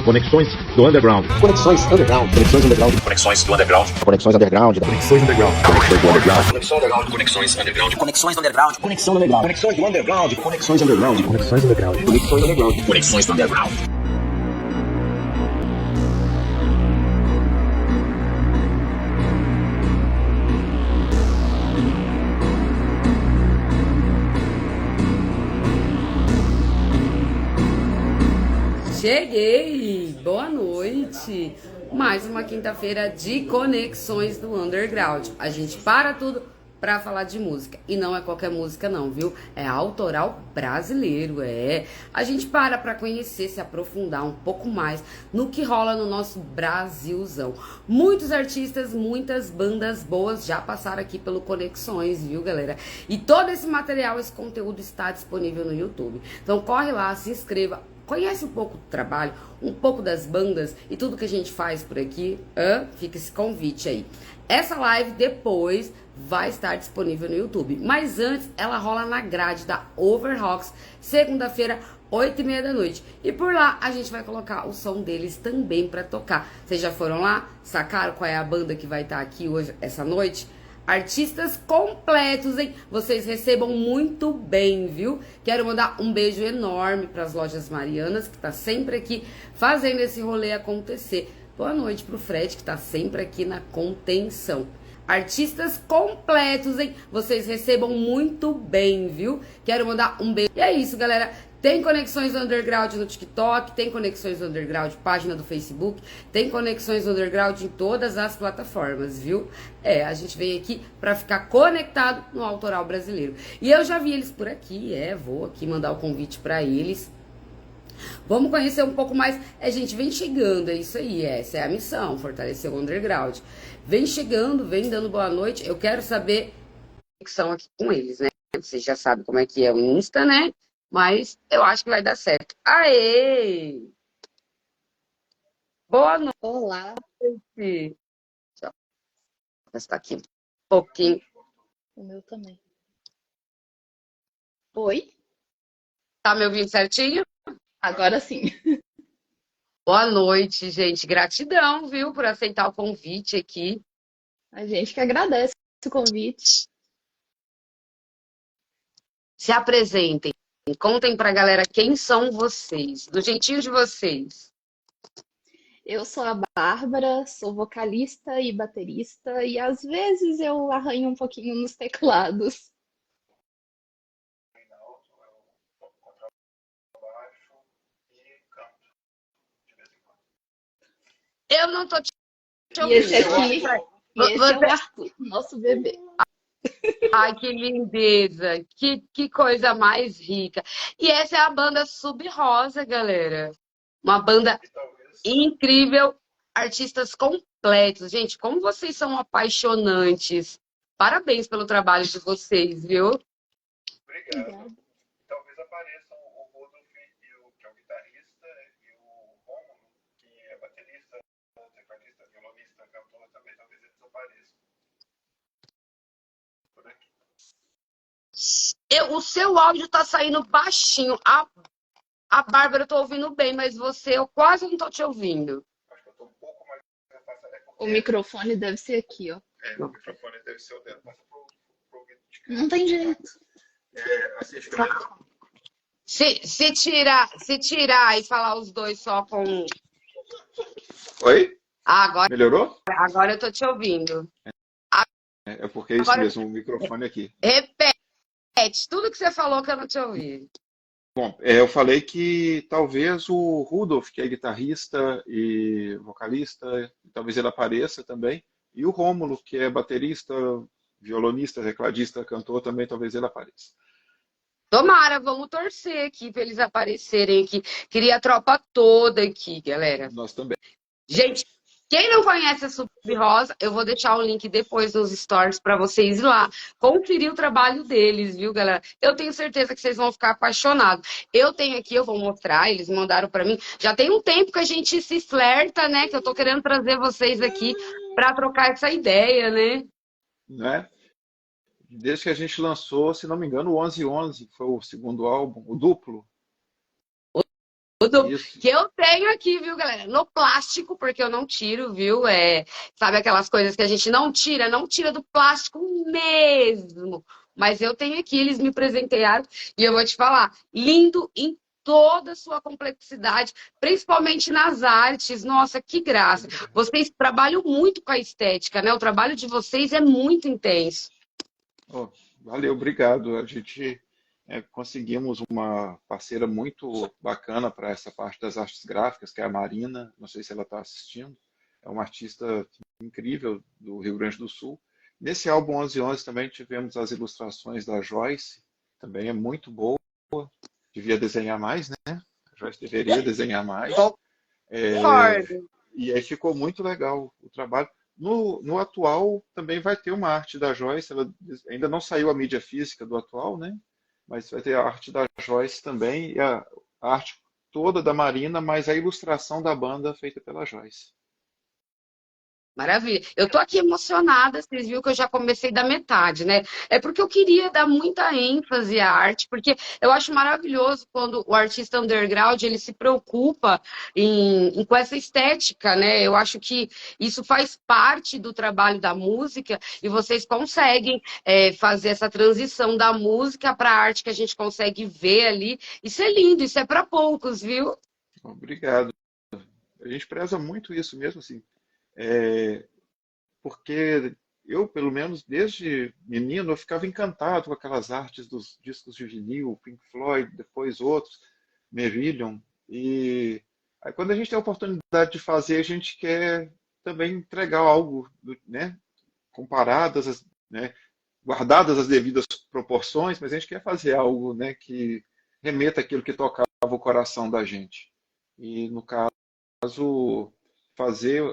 Conexões do Underground. Conexões Underground. Conexões Underground. Conexões do Underground. Conexões Underground. Conexões Underground. Conexões do Underground. Conexões Underground. Conexões Underground. Conexão Underground. Conexões do Underground. Conexões Underground. Conexões Underground. Conexões Underground. Conexões do Underground. Cheguei! Boa noite! Mais uma quinta-feira de Conexões do Underground. A gente para tudo pra falar de música. E não é qualquer música não, viu? É autoral brasileiro, é. A gente pra conhecer, se aprofundar um pouco mais no que rola no nosso Brasilzão. Muitos artistas, muitas bandas boas já passaram aqui pelo Conexões, viu, galera? E todo esse material, esse conteúdo está disponível no YouTube. Então corre lá, se inscreva. Conhece um pouco do trabalho, um pouco das bandas e tudo que a gente faz por aqui? Fica esse convite aí. Essa live depois vai estar disponível no YouTube. Mas antes, ela rola na grade da Overrocks, segunda-feira, 8h30 da noite. E por lá, a gente vai colocar o som deles também pra tocar. Vocês já foram lá? Sacaram qual é a banda que vai estar aqui hoje, essa noite? Artistas completos, hein? Vocês recebam muito bem, viu? Quero mandar um beijo enorme para as Lojas Marianas, que tá sempre aqui fazendo esse rolê acontecer. Boa noite pro Fred, que tá sempre aqui na contenção. Artistas completos, hein? Vocês recebam muito bem, viu? Quero mandar um beijo. E é isso, galera. Tem Conexões Underground no TikTok, tem Conexões Underground, página do Facebook, tem Conexões Underground em todas as plataformas, viu? A gente vem aqui pra ficar conectado no autoral brasileiro. E eu já vi eles por aqui, vou aqui mandar o convite pra eles. Vamos conhecer um pouco mais. Gente, vem chegando, é isso aí, essa é a missão, fortalecer o underground. Vem chegando, vem dando boa noite. Eu quero saber que são aqui com eles, né? Vocês já sabem como é que é o Insta, né? Mas eu acho que vai dar certo. Aê! Boa noite! Olá, Deixa eu testar aqui um pouquinho. o meu também. Oi? Tá me ouvindo certinho? Agora sim. Boa noite, gente. Gratidão, viu, por aceitar o convite aqui. A gente que agradece o convite. Se apresentem. Contem pra galera quem são vocês, do jeitinho de vocês. Eu sou a Bárbara, sou vocalista e baterista e às vezes eu arranho um pouquinho nos teclados. Eu não tô te E ouvindo. esse aqui, esse é o Você... Arthur, nosso bebê. Ai, que lindeza! Que coisa mais rica! E essa é a banda Sub Rosa, galera. Uma banda incrível, artistas completos. Gente, como vocês são apaixonantes. Parabéns pelo trabalho de vocês, viu? Obrigada. Talvez apareçam o Rodolfo, que é o guitarrista, e o Romulo, que é baterista, tecladista, violonista, cantor também, talvez eles apareçam. Por aqui. O seu áudio tá saindo baixinho. A Bárbara eu tô ouvindo bem, mas você, eu quase não tô te ouvindo. Acho que eu estou um pouco mais afastado. O microfone deve ser aqui, ó. O microfone deve ser o dentro. Passa pro ouvido de cá. Não tem jeito. Assim, acho que é melhor. Se tirar e falar os dois só com... Oi? Agora Melhorou? eu tô te ouvindo. É porque é isso Agora- mesmo, o microfone aqui. Repete tudo que você falou que eu não te ouvi. Bom, eu falei que talvez o Rudolf, que é guitarrista e vocalista, talvez ele apareça também. E o Rômulo, que é baterista, violonista, tecladista, cantor, também talvez ele apareça. Tomara, vamos torcer aqui pra eles aparecerem aqui. Queria a tropa toda aqui, galera. Nós também. Gente, quem não conhece a Sub Rosa, eu vou deixar o link depois nos stories pra vocês ir lá conferir o trabalho deles, viu, galera? Eu tenho certeza que vocês vão ficar apaixonados. Eu tenho aqui, eu vou mostrar, eles mandaram pra mim. Já tem um tempo que a gente se flerta, né? Que eu tô querendo trazer vocês aqui pra trocar essa ideia, né? Né? Desde que a gente lançou, se não me engano, o 1111, que foi o segundo álbum, o duplo. Isso. Que eu tenho aqui, viu, galera? No plástico, porque eu não tiro, viu? Sabe aquelas coisas que a gente não tira do plástico mesmo. Mas eu tenho aqui, eles me presentearam e eu vou te falar, lindo em toda a sua complexidade, principalmente nas artes. Nossa, que graça. Vocês trabalham muito com a estética, né? O trabalho de vocês é muito intenso. Oh, valeu, obrigado. A gente conseguimos uma parceira muito bacana para essa parte das artes gráficas, que é a Marina. Não sei se ela está assistindo. É uma artista incrível do Rio Grande do Sul. Nesse álbum 1111 também tivemos as ilustrações da Joyce, também é muito boa. Devia desenhar mais, né? A Joyce deveria desenhar mais. É, Concordo. e aí ficou muito legal o trabalho. No atual também vai ter uma arte da Joyce, ela ainda não saiu a mídia física do atual, né? Mas vai ter a arte da Joyce também, e a arte toda da Marina, mas a ilustração da banda feita pela Joyce. Maravilha. Eu tô aqui emocionada, vocês viram que eu já comecei da metade, né? É porque eu queria dar muita ênfase à arte, porque eu acho maravilhoso quando o artista underground ele se preocupa com essa estética, né? Eu acho que isso faz parte do trabalho da música e vocês conseguem fazer essa transição da música para a arte que a gente consegue ver ali. Isso é lindo, isso é para poucos, viu? Obrigado. A gente preza muito isso mesmo, assim. É, porque eu, pelo menos desde menino, eu ficava encantado com aquelas artes dos discos de vinil, Pink Floyd, depois outros, Marillion. E aí, quando a gente tem a oportunidade de fazer, a gente quer também entregar algo, né, comparadas, né, guardadas as devidas proporções, mas a gente quer fazer algo, né, que remeta aquilo que tocava o coração da gente. E no caso, fazer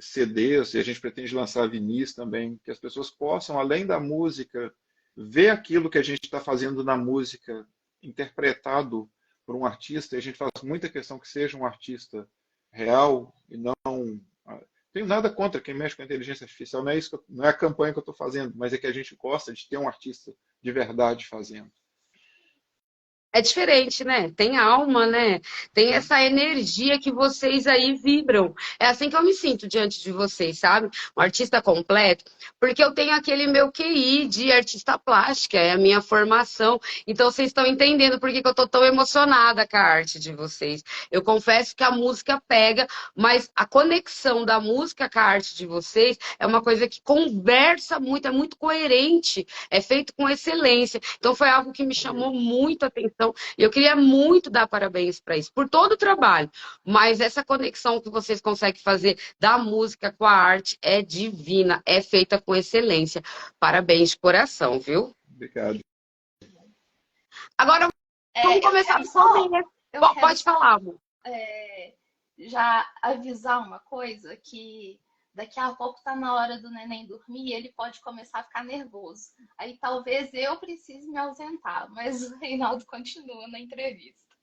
CDs, e a gente pretende lançar vinis também, que as pessoas possam, além da música, ver aquilo que a gente está fazendo na música interpretado por um artista, e a gente faz muita questão que seja um artista real e não. Tenho nada contra quem mexe com a inteligência artificial, não é isso não é a campanha que eu estou fazendo, mas é que a gente gosta de ter um artista de verdade fazendo. É diferente, né? Tem alma, né? Tem essa energia que vocês aí vibram. É assim que eu me sinto diante de vocês, sabe? Um artista completo, porque eu tenho aquele meu QI de artista plástica, é a minha formação. Então vocês estão entendendo por que que eu tô tão emocionada com a arte de vocês. Eu confesso que a música pega, mas a conexão da música com a arte de vocês é uma coisa que conversa muito, é muito coerente, é feito com excelência. Então foi algo que me chamou muito a atenção. E eu queria muito dar parabéns para isso, por todo o trabalho. Mas essa conexão que vocês conseguem fazer da música com a arte é divina, é feita com excelência. Parabéns de coração, viu? Obrigado. Agora vamos Eu começar quero do só, começo. eu quero Pode só falar, amor. já avisar uma coisa, que daqui a pouco tá na hora do neném dormir e ele pode começar a ficar nervoso. Aí talvez eu precise me ausentar, mas o Reinaldo continua na entrevista.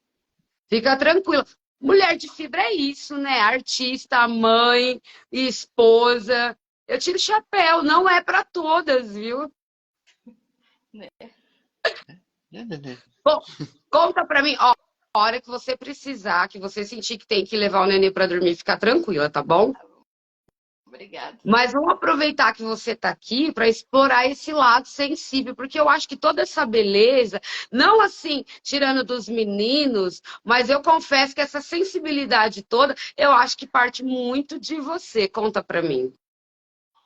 Fica tranquila. Mulher de fibra é isso, né? Artista, mãe, esposa. Eu tiro o chapéu, não é para todas, viu? Né? Bom, conta pra mim, ó, a hora que você precisar, que você sentir que tem que levar o neném pra dormir, fica tranquila, tá bom? Obrigada. Mas vamos aproveitar que você tá aqui para explorar esse lado sensível, porque eu acho que toda essa beleza, não assim, tirando dos meninos, mas eu confesso que essa sensibilidade toda, eu acho que parte muito de você. Conta pra mim.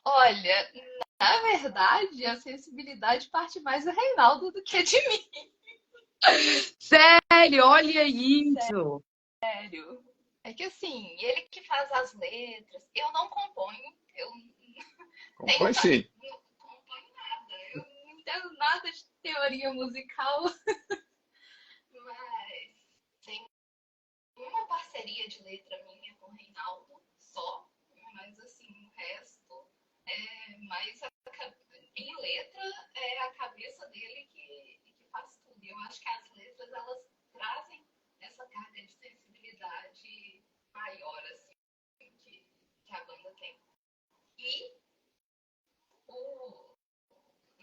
Olha, na verdade, a sensibilidade parte mais do Reinaldo do que de mim. Sério, olha isso. Sério. É que assim, ele que faz as letras, eu não componho, eu Compõe sim. não componho nada, eu não entendo nada de teoria musical, mas tem uma parceria de letra minha com o Reinaldo só, mas assim, o resto é mais em letra é a cabeça dele que faz tudo. Eu acho que as letras elas trazem essa carga de sensibilidade maior assim que a banda tem. E o,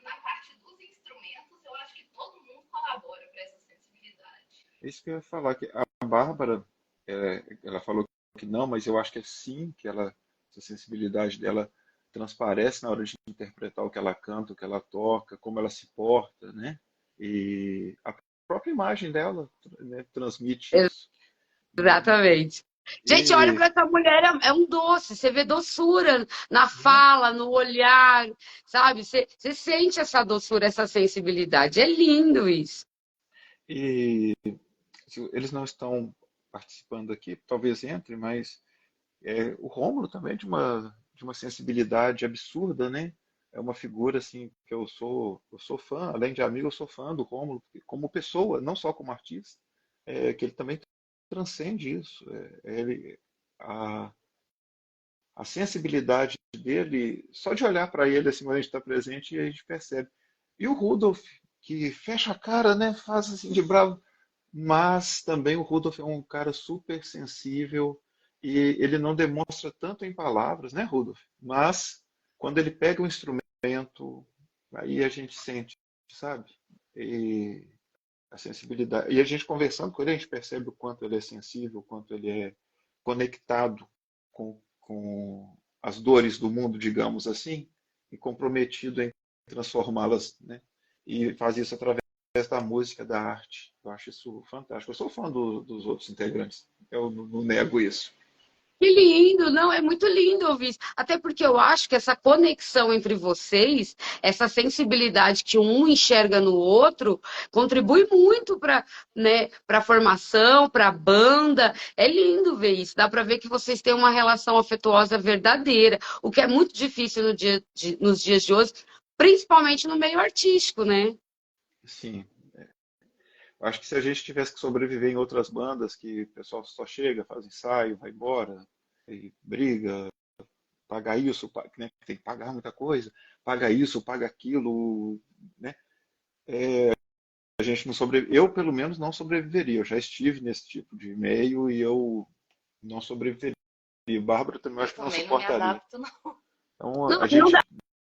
na parte dos instrumentos, eu acho que todo mundo colabora para essa sensibilidade. Isso que eu ia falar, que a Bárbara, ela falou que não, mas eu acho que é sim, essa sensibilidade dela transparece na hora de interpretar o que ela canta, o que ela toca, como ela se porta, né? E a própria imagem dela, né, transmite isso. Exatamente. Gente, olha E, para essa mulher, é um doce. Você vê doçura na fala, no olhar, sabe? Você sente essa doçura, essa sensibilidade. É lindo isso. e eles não estão participando aqui, talvez entre, mas o Rômulo também é de uma sensibilidade absurda, né? É uma figura assim que eu sou fã, além de amigo, eu sou fã do Rômulo como pessoa, não só como artista, que ele também transcende isso. A, a sensibilidade dele, só de olhar para ele assim, quando a gente está presente, a gente percebe. E o Rudolf, que fecha a cara, né? Faz assim de bravo, mas também o Rudolf é um cara super sensível e ele não demonstra tanto em palavras, né, Rudolf? Mas quando ele pega um instrumento, aí a gente sente, sabe? E a sensibilidade. E a gente conversando com ele, a gente percebe o quanto ele é sensível, o quanto ele é conectado com as dores do mundo, digamos assim, e comprometido em transformá-las, né? E faz isso através da música, da arte. Eu acho isso fantástico. Eu sou fã dos outros integrantes. Eu não nego isso. Que lindo, não, é muito lindo ouvir isso. Até porque eu acho que essa conexão entre vocês, essa sensibilidade que um enxerga no outro, contribui muito para, né, para a formação, para a banda. É lindo ver isso. Dá para ver que vocês têm uma relação afetuosa verdadeira, o que é muito difícil nos dias de hoje, principalmente no meio artístico, né? Sim. Acho que se a gente tivesse que sobreviver em outras bandas, que o pessoal só chega, faz ensaio, vai embora, e briga, paga isso, né, tem que pagar muita coisa, paga isso, paga aquilo, né? A gente não eu pelo menos não sobreviveria. Eu já estive nesse tipo de meio e eu não sobreviveria. E Bárbara também eu Eu acho que não também não me suportaria. adapto, não. Então Não, a não gente,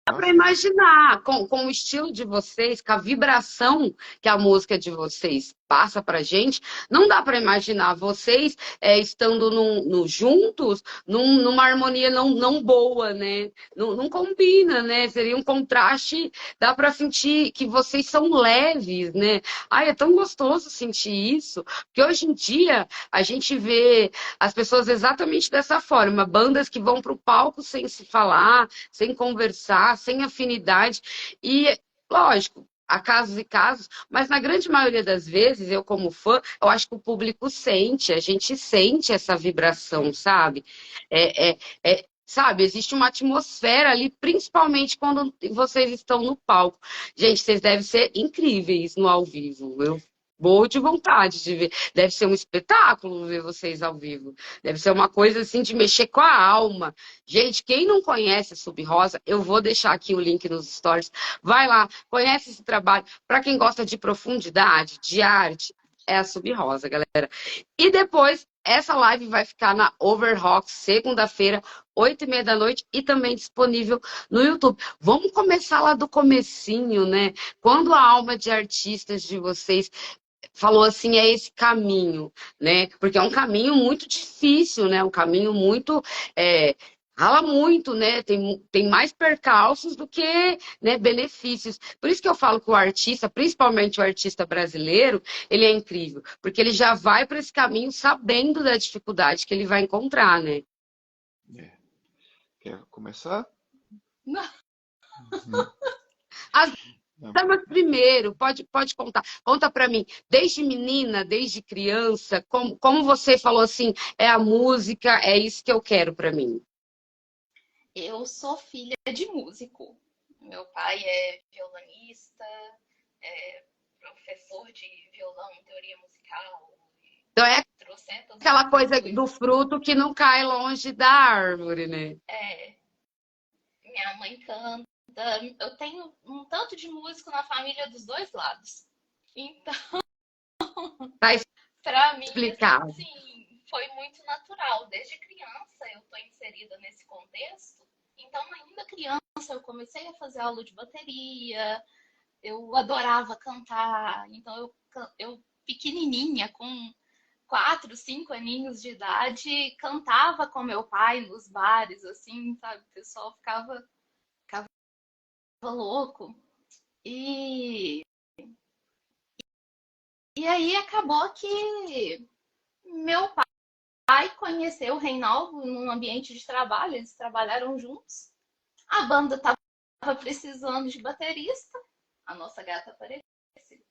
dá para nossa, imaginar com o estilo de vocês, com a vibração que a música de vocês passa pra gente, não dá para imaginar vocês estando juntos numa harmonia não boa, né? Não combina, né? Seria um contraste, dá para sentir que vocês são leves, né? Ai, é tão gostoso sentir isso, porque hoje em dia a gente vê as pessoas exatamente dessa forma, bandas que vão pro palco sem se falar, sem conversar, sem afinidade. E, lógico, há casos e casos, mas na grande maioria das vezes, eu como fã, eu acho que o público sente, a gente sente essa vibração, sabe? É, é, sabe, existe uma atmosfera ali, principalmente quando vocês estão no palco. Gente, vocês devem ser incríveis no ao vivo. Eu morro de vontade de ver. Deve ser um espetáculo ver vocês ao vivo. Deve ser uma coisa assim de mexer com a alma. Gente, quem não conhece a Sub Rosa, eu vou deixar aqui o link nos stories. Vai lá, conhece esse trabalho. Para quem gosta de profundidade, de arte, é a Sub Rosa, galera. E depois, essa live vai ficar na Overrock, segunda-feira, 8h30 da noite, e também disponível no YouTube. Vamos começar lá do comecinho, né? Quando a alma de artistas de vocês falou assim, é esse caminho, né? Porque é um caminho muito difícil, né? Um caminho muito rala muito, né? Tem mais percalços do que, né, benefícios. Por isso que eu falo que o artista, principalmente o artista brasileiro, ele é incrível, porque ele já vai para esse caminho sabendo da dificuldade que ele vai encontrar, né? é. Quer começar? Não. As Não. damas primeiro, pode contar. Conta para mim, desde menina, desde criança, como você falou assim, é a música, é isso que eu quero para mim. Eu sou filha de músico. Meu pai é violonista, é professor de violão, teoria musical, Então é trocentas aquela outras coisa do coisas. fruto que não cai longe da árvore, né? É, minha mãe canta. Eu tenho um tanto de músico na família dos dois lados. Então, Tá para mim, explicado. assim, foi muito natural. Desde criança eu estou inserida nesse contexto. Então, ainda criança, eu comecei a fazer aula de bateria. Eu adorava cantar. Então, eu pequenininha, com 4, 5 aninhos de idade, cantava com meu pai nos bares, assim, sabe? O pessoal ficava louco. E, e aí acabou que meu pai conheceu o Reinaldo num ambiente de trabalho, eles trabalharam juntos. A banda estava precisando de baterista, a nossa gata apareceu.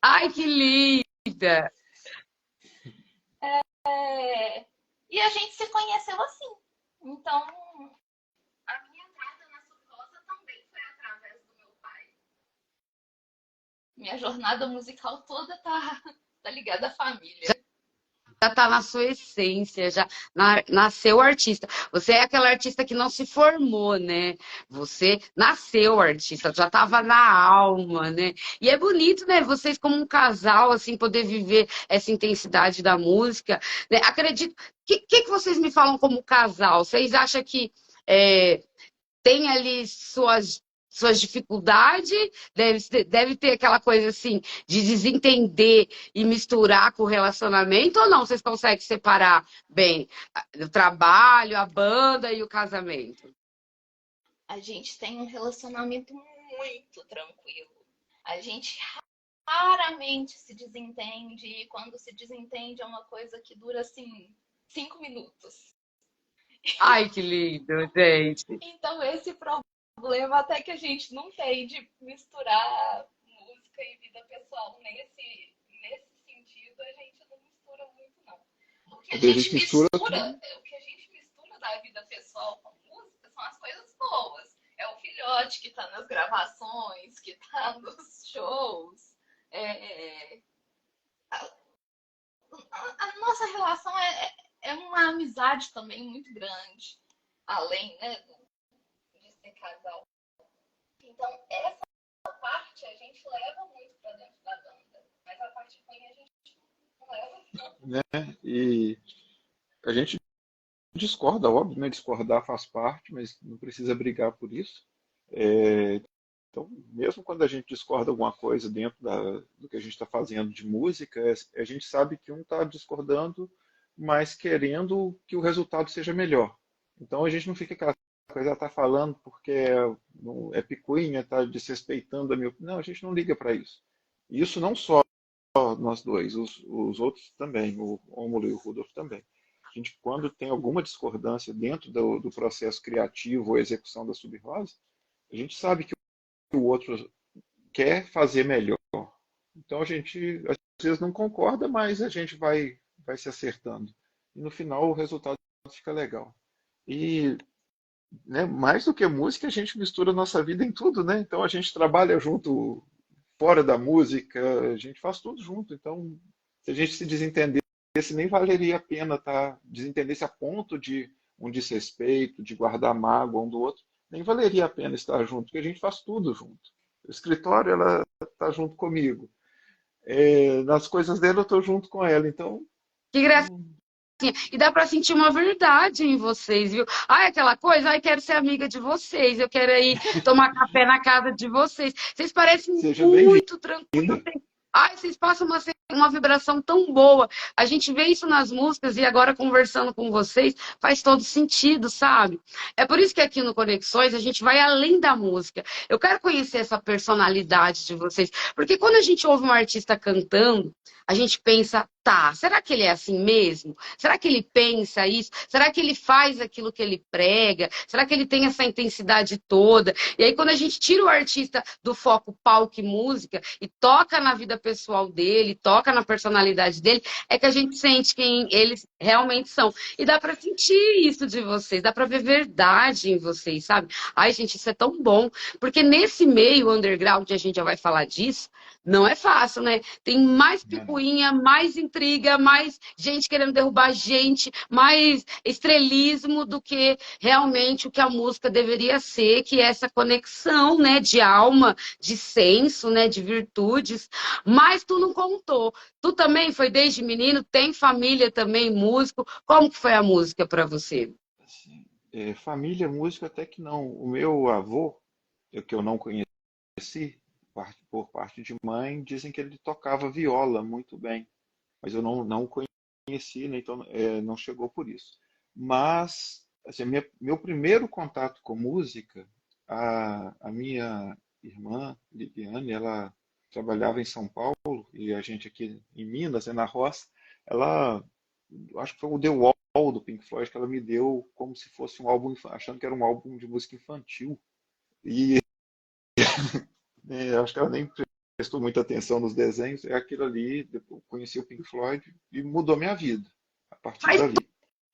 Ai, que linda! E a gente se conheceu assim. Então, a minha entrada na Subrosa também foi através do meu pai. Minha jornada musical toda tá ligada à família. Já tá na sua essência, já nasceu artista. Você é aquela artista que não se formou, né? Você nasceu artista, já tava na alma, né? E é bonito, né? Vocês como um casal, assim, poder viver essa intensidade da música, né? Acredito. O que vocês me falam como casal? Vocês acham que tem ali suas dificuldades, deve ter aquela coisa assim de desentender e misturar com o relacionamento, ou não? Vocês conseguem separar bem o trabalho, a banda e o casamento? A gente tem um relacionamento muito tranquilo. A gente raramente se desentende, e quando se desentende é uma coisa que dura assim 5 minutos. Ai, que lindo, gente. Então esse problema até que a gente não tem de misturar música e vida pessoal nesse sentido, a gente não mistura muito, não. O que a gente mistura da vida pessoal com música são as coisas boas. É o filhote que tá nas gravações, que tá nos shows. A nossa relação é uma amizade também muito grande, além, né, de ser casal. Então, essa parte a gente leva muito pra dentro da banda, mas a parte ruim a gente não leva tanto. Né? E a gente discorda, óbvio, né? Discordar faz parte, mas não precisa brigar por isso. Então, mesmo quando a gente discorda alguma coisa dentro do que a gente está fazendo de música, a gente sabe que um está discordando, mas querendo que o resultado seja melhor. Então a gente não fica aquela coisa, está falando porque é picuinha, está desrespeitando a minha opinião. Não, a gente não liga para isso. Isso não só nós dois, os outros também, o Rômulo e o Rudolf também. A gente, quando tem alguma discordância dentro do processo criativo ou execução da Sub-Rosa, a gente sabe que o outro quer fazer melhor. Então a gente às vezes não concorda, mas a gente vai se acertando. E no final o resultado fica legal. E, né, mais do que música, a gente mistura a nossa vida em tudo, né? Então a gente trabalha junto fora da música, a gente faz tudo junto. Então, se a gente se desentendesse, nem valeria a pena, tá? Desentendesse a ponto de um desrespeito, de guardar mágoa um do outro, nem valeria a pena estar junto, porque a gente faz tudo junto. O escritório, ela está junto comigo. Nas coisas dela, eu estou junto com ela. Então, Que gracinha. E dá pra sentir uma verdade em vocês, viu? Ai, aquela coisa, ai, quero ser amiga de vocês, eu quero ir tomar café na casa de vocês. Vocês parecem seja muito tranquilos. bem-vinda. Ai, vocês passam uma vibração tão boa. A gente vê isso nas músicas e agora conversando com vocês faz todo sentido, sabe? É por isso que aqui no Conexões a gente vai além da música. Eu quero conhecer essa personalidade de vocês, porque quando a gente ouve um artista cantando, a gente pensa, tá, será que ele é assim mesmo? Será que ele pensa isso? Será que ele faz aquilo que ele prega? Será que ele tem essa intensidade toda? E aí, quando a gente tira o artista do foco palco e música e toca na vida pessoal dele, toca na personalidade dele, é que a gente sente quem eles realmente são. E dá pra sentir isso de vocês, dá pra ver verdade em vocês, sabe? Ai, gente, isso é tão bom. Porque nesse meio underground, a gente já vai falar disso, não é fácil, né? Tem mais picuinha, mais intriga, mais gente querendo derrubar gente, mais estrelismo do que realmente o que a música deveria ser, que é essa conexão, né, de alma, de senso, né, de virtudes. Mas tu não contou. Tu também foi desde menino, tem família também, músico. Como que foi a música para você? Assim, família, música, até que não. O meu avô, que eu não conheci, por parte de mãe, dizem que ele tocava viola muito bem, mas eu não conheci, né? Então não chegou por isso. Mas, assim, meu primeiro contato com música, a minha irmã, Lidiane, ela trabalhava em São Paulo e a gente aqui em Minas, né, na roça, ela, acho que foi o The Wall do Pink Floyd que ela me deu como se fosse um álbum, achando que era um álbum de música infantil. E acho que ela nem prestou muita atenção nos desenhos. É aquilo ali, depois eu conheci o Pink Floyd e mudou minha vida a partir Faz dali,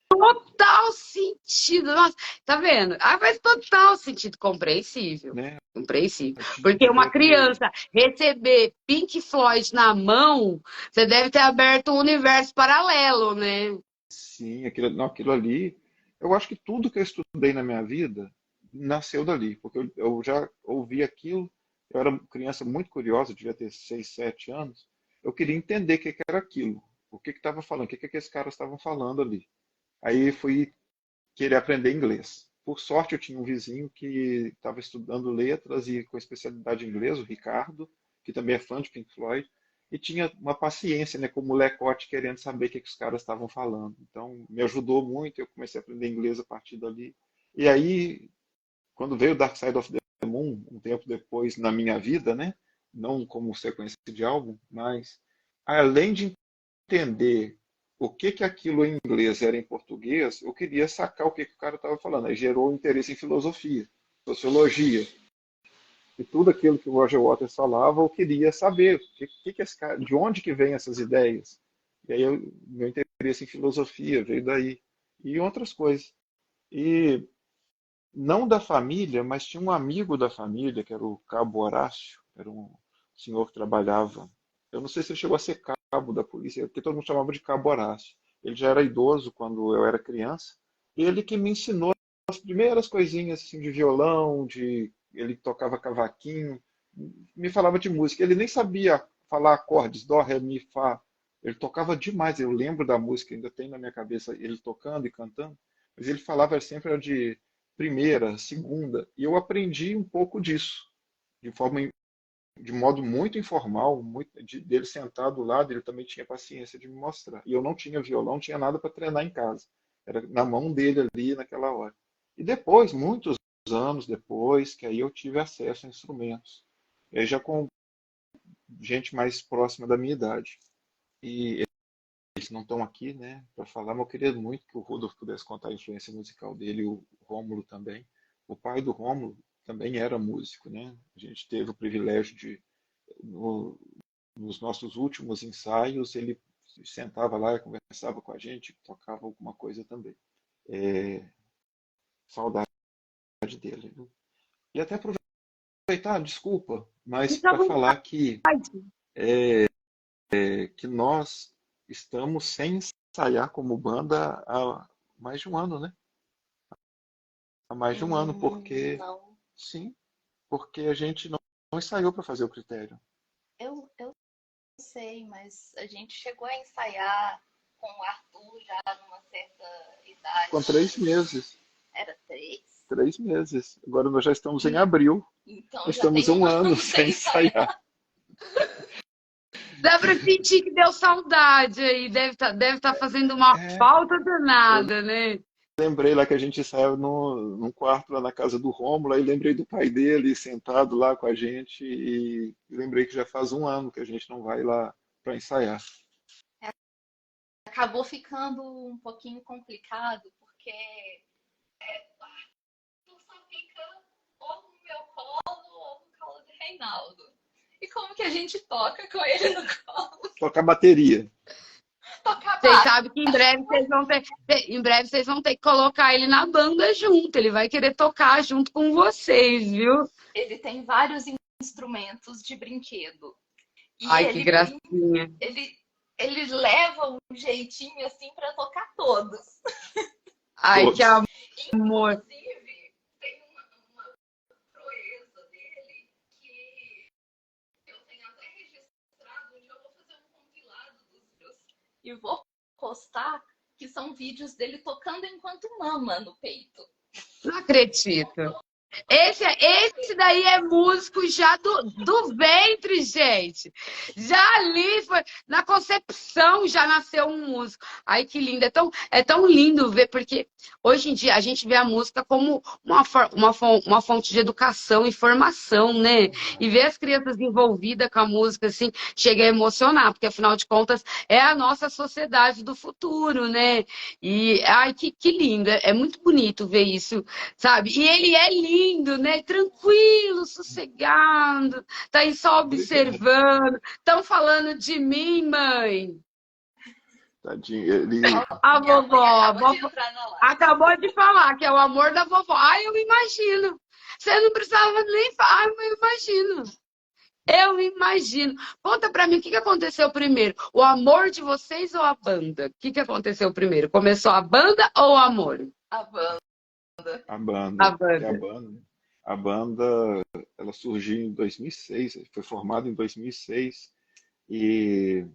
total sentido. Nossa, tá vendo? Ah, faz total sentido. Compreensível. né? Compreensível. A gente Porque uma vê que criança receber Pink Floyd na mão, você deve ter aberto um universo paralelo, né? sim, aquilo, não, aquilo ali, eu acho que tudo que eu estudei na minha vida nasceu dali, porque eu já ouvi aquilo, eu era uma criança muito curiosa, devia ter 6, 7 anos, eu queria entender o que que era aquilo, o que que estava falando, o que que aqueles caras estavam falando ali. Aí fui querer aprender inglês. Por sorte, eu tinha um vizinho que estava estudando letras e com especialidade em inglês, o Ricardo, que também é fã de Pink Floyd, e tinha uma paciência, né, com o molecote querendo saber o que, que os caras estavam falando. Então, me ajudou muito, eu comecei a aprender inglês a partir dali. E aí, quando veio Dark Side of the Moon, um tempo depois na minha vida, né, não como sequência de álbum, mas além de entender o que que aquilo em inglês era em português, eu queria sacar o que que o cara estava falando. Aí gerou um interesse em filosofia, sociologia. E tudo aquilo que o Roger Waters falava, eu queria saber que esse cara, de onde que vem essas ideias. E aí meu interesse em filosofia veio daí. E outras coisas. E não da família, mas tinha um amigo da família, que era o Cabo Horácio, era um senhor que trabalhava. Eu não sei se ele chegou a ser cabo da polícia, porque todo mundo chamava de Cabo Horácio. Ele já era idoso quando eu era criança. Ele que me ensinou as primeiras coisinhas assim, de violão, ele tocava cavaquinho, me falava de música. Ele nem sabia falar acordes, dó, ré, mi, fá. Ele tocava demais. Eu lembro da música, ainda tem na minha cabeça ele tocando e cantando. Mas ele falava sempre de primeira, segunda, e eu aprendi um pouco disso, de forma, de modo muito informal, dele sentado do lado, ele também tinha paciência de me mostrar. E eu não tinha violão, não tinha nada para treinar em casa. Era na mão dele ali naquela hora. E depois, muitos anos depois, que aí eu tive acesso a instrumentos. E aí já com gente mais próxima da minha idade. E eles não estão aqui, né, para falar, mas eu queria muito que o Rudolf pudesse contar a influência musical dele, e o Rômulo também. O pai do Rômulo também era músico, né? A gente teve o privilégio de, nos nossos últimos ensaios, ele sentava lá e conversava com a gente, tocava alguma coisa também. É, saudade dele, viu? E até aproveitar, desculpa, mas Fica à para falar vontade. que nós estamos sem ensaiar como banda há mais de um ano, né? Há mais de um ano, porque Não. sim, porque a gente não ensaiou para fazer o critério. Eu sei, mas a gente chegou a ensaiar com o Arthur já numa certa idade. Com 3 meses. Era 3? 3 meses. Agora nós já estamos em abril. Então Nós já estamos tem um um ano ano sem sem ensaiar. ensaiar. Dá pra sentir que deu saudade aí. Deve tá fazendo uma É, falta eu danada, né? lembrei lá que a gente ensaiava num quarto lá na casa do Rômulo, aí lembrei do pai dele sentado lá com a gente e lembrei que já faz um ano que a gente não vai lá para ensaiar. Acabou ficando um pouquinho complicado, porque tu só fica ou no meu colo ou no colo de Reinaldo. E como que a gente toca com ele no colo? Tocar bateria. Tocar Vocês baixo. sabem que em breve vocês vão ter que colocar ele na banda junto. Ele vai querer tocar junto com vocês, viu? Ele tem vários instrumentos de brinquedo. E Ai, que gracinha. ele leva um jeitinho assim para tocar todos. Ai, que Todos. amor. Inclusive, tem uma proeza dele que eu tenho até registrado, onde eu vou fazer um compilado dos vídeos e vou postar, que são vídeos dele tocando enquanto mama no peito. Não acredito. Esse daí é músico já do ventre, gente. Já ali foi, na concepção já nasceu um músico. Ai, que lindo. É tão lindo ver, porque hoje em dia a gente vê a música como uma fonte de educação e formação, né? E ver as crianças envolvidas com a música, assim, chega a emocionar, porque afinal de contas é a nossa sociedade do futuro, né? E, ai, que lindo. É muito bonito ver isso, sabe? E ele é lindo, né? Tranquilo, sossegado, tá aí só Obrigado. observando. Estão falando de mim, mãe. Tadinho. A Minha vovó, mãe a acabou de vovó entrar na live. acabou de falar que é o amor da vovó. Ai, eu imagino. Você não precisava nem falar, ai, mas eu imagino. Eu imagino. Conta pra mim o que aconteceu primeiro, o amor de vocês ou a banda? O que aconteceu primeiro? Começou a banda ou o amor? A banda. A A banda, que é banda. a banda, ela surgiu em 2006, foi formada em 2006 e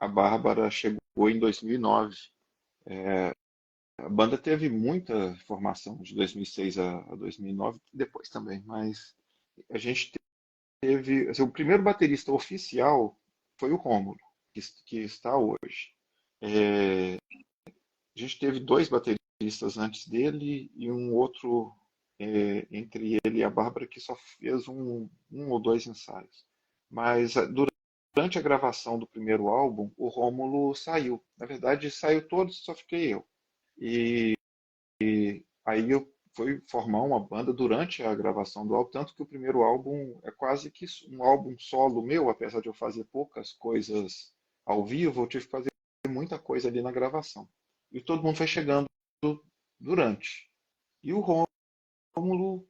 a Bárbara chegou em 2009. A banda teve muita formação de 2006 a 2009, depois também, mas a gente teve, assim, o primeiro baterista oficial foi o Rômulo, que está hoje. A gente teve dois bateristas antes dele e um outro entre ele e a Bárbara que só fez um ou dois ensaios. Mas durante a gravação do primeiro álbum, o Rômulo saiu. Na verdade, saiu todos, só fiquei eu. E aí eu fui formar uma banda durante a gravação do álbum, tanto que o primeiro álbum é quase que um álbum solo meu, apesar de eu fazer poucas coisas ao vivo, eu tive que fazer muita coisa ali na gravação. E todo mundo foi chegando durante. E o Rômulo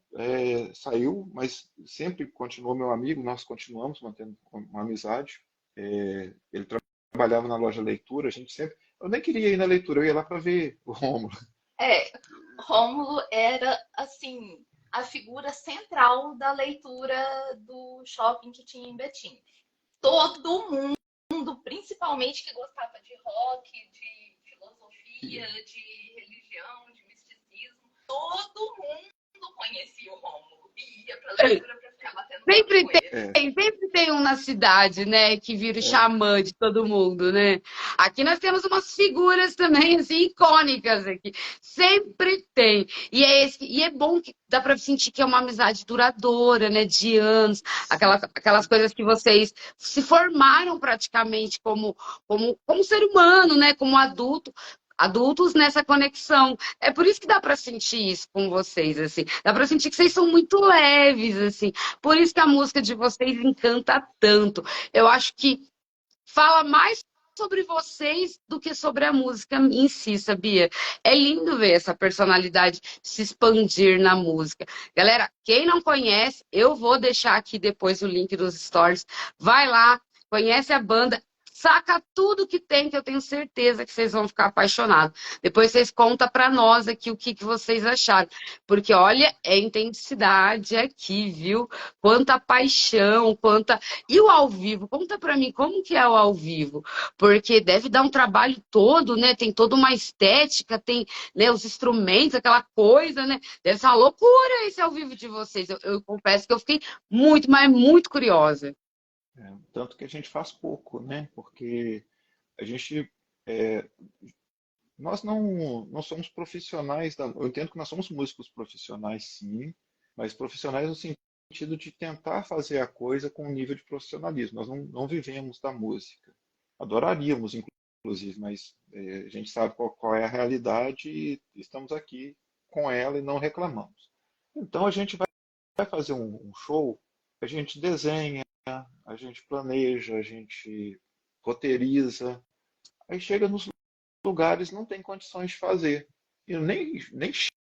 saiu, mas sempre continuou meu amigo, nós continuamos mantendo uma amizade. Ele trabalhava na loja Leitura, a gente sempre. Eu nem queria ir na leitura, eu ia lá para ver o Rômulo. É, Rômulo era, assim, a figura central da leitura do shopping que tinha em Betim. Todo mundo, principalmente que gostava de rock, de filosofia, de religião, de misticismo, todo mundo conhecia o Rômulo e ia pra leitura pra ficar batendo papo Sempre com ele. É, sempre tem um na cidade, né, que vira o xamã de todo mundo, né? Aqui nós temos umas figuras também, assim, icônicas aqui. Sempre tem. E é bom que dá pra sentir que é uma amizade duradoura, né, de anos. Aquelas coisas que vocês se formaram praticamente como ser humano, né, como adultos nessa conexão. É por isso que dá pra sentir isso com vocês, assim. Dá pra sentir que vocês são muito leves, assim. Por isso que a música de vocês encanta tanto. Eu acho que fala mais sobre vocês do que sobre a música em si, sabia? É lindo ver essa personalidade se expandir na música. Galera, quem não conhece, eu vou deixar aqui depois o link dos stories. Vai lá, conhece a banda. Saca tudo que tem, que eu tenho certeza que vocês vão ficar apaixonados. Depois vocês contam para nós aqui o que vocês acharam. Porque, olha, é intensidade aqui, viu? Quanta paixão, quanta. E o ao vivo? Conta para mim como que é o ao vivo, porque deve dar um trabalho todo, né? Tem toda uma estética, tem, né, os instrumentos, aquela coisa, né? Deve ser uma loucura esse ao vivo de vocês. Eu confesso que eu fiquei muito, mas muito curiosa. tanto que a gente faz pouco, né? Porque a gente, é, nós não somos profissionais eu entendo que nós somos músicos profissionais, sim, mas profissionais no sentido de tentar fazer a coisa com um nível de profissionalismo. Nós não vivemos da música. Adoraríamos, inclusive, mas a gente sabe qual é a realidade e estamos aqui com ela e não reclamamos. Então a gente vai fazer um show, a gente desenha, a gente planeja, a gente roteiriza, aí chega nos lugares não tem condições de fazer. E eu nem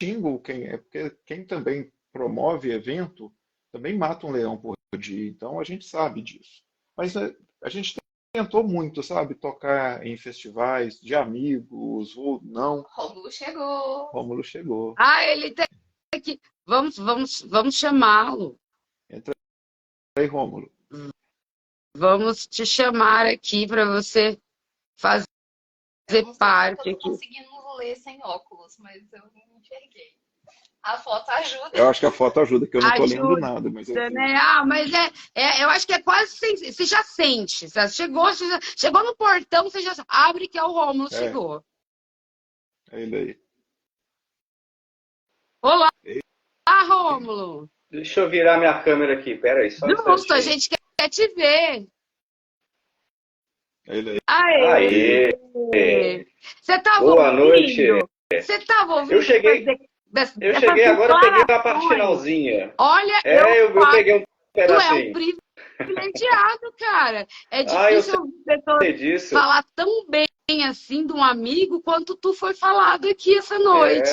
xingo quem é, porque quem também promove evento também mata um leão por dia, então a gente sabe disso. Mas a gente tentou muito, sabe, tocar em festivais de amigos ou não. Rômulo chegou. Rômulo chegou. Ah, ele tem que. Vamos chamá-lo. Entra aí, Rômulo. Vamos te chamar aqui para você fazer Eu não sei se eu parte tô aqui. conseguindo ler sem óculos, mas eu não enxerguei. A foto ajuda. Eu acho que a foto ajuda, que eu não tô lendo Ajuda, nada, mas eu vi. né? Ah, mas eu acho que é quase. Você já sente. Chegou no portão, você já abre que é o Rômulo É, chegou. é ele aí. Olá, Ei, Rômulo. Deixa eu virar minha câmera aqui, pera aí, só um Justo, a instantinho. gente quer te ver. é ele aí. Aê! Aê, Você estava boa noite. ouvindo? Você estava Eu ouvindo cheguei, eu dessas cheguei agora, peguei a parte declarações? finalzinha. Olha, Eu peguei um tu é um pedacinho. privilegiado, cara. É Ah, eu difícil ouvir pessoas sei disso. falar tão bem assim de um amigo quanto tu foi falado aqui essa noite.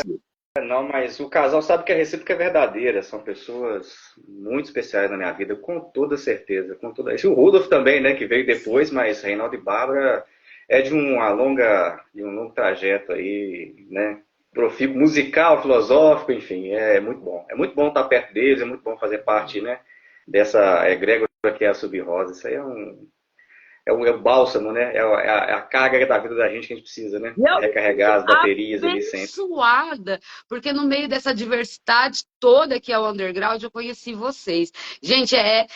Não, mas o casal sabe que a recíproca é verdadeira. São pessoas muito especiais na minha vida, com toda certeza. Com toda... E o Rudolf também, né, que veio depois, mas Reinaldo e Bárbara é de um longo trajeto aí, né? Profícuo musical, filosófico, enfim, é muito bom. É muito bom estar perto deles, é muito bom fazer parte, né, dessa egrégora que é a Sub-Rosa. Isso aí é o bálsamo, né? É a carga da vida da gente que a gente precisa, né? Eu Recarregar as baterias ali sempre. abençoada, porque no meio dessa diversidade toda que é o underground, eu conheci vocês. Gente, é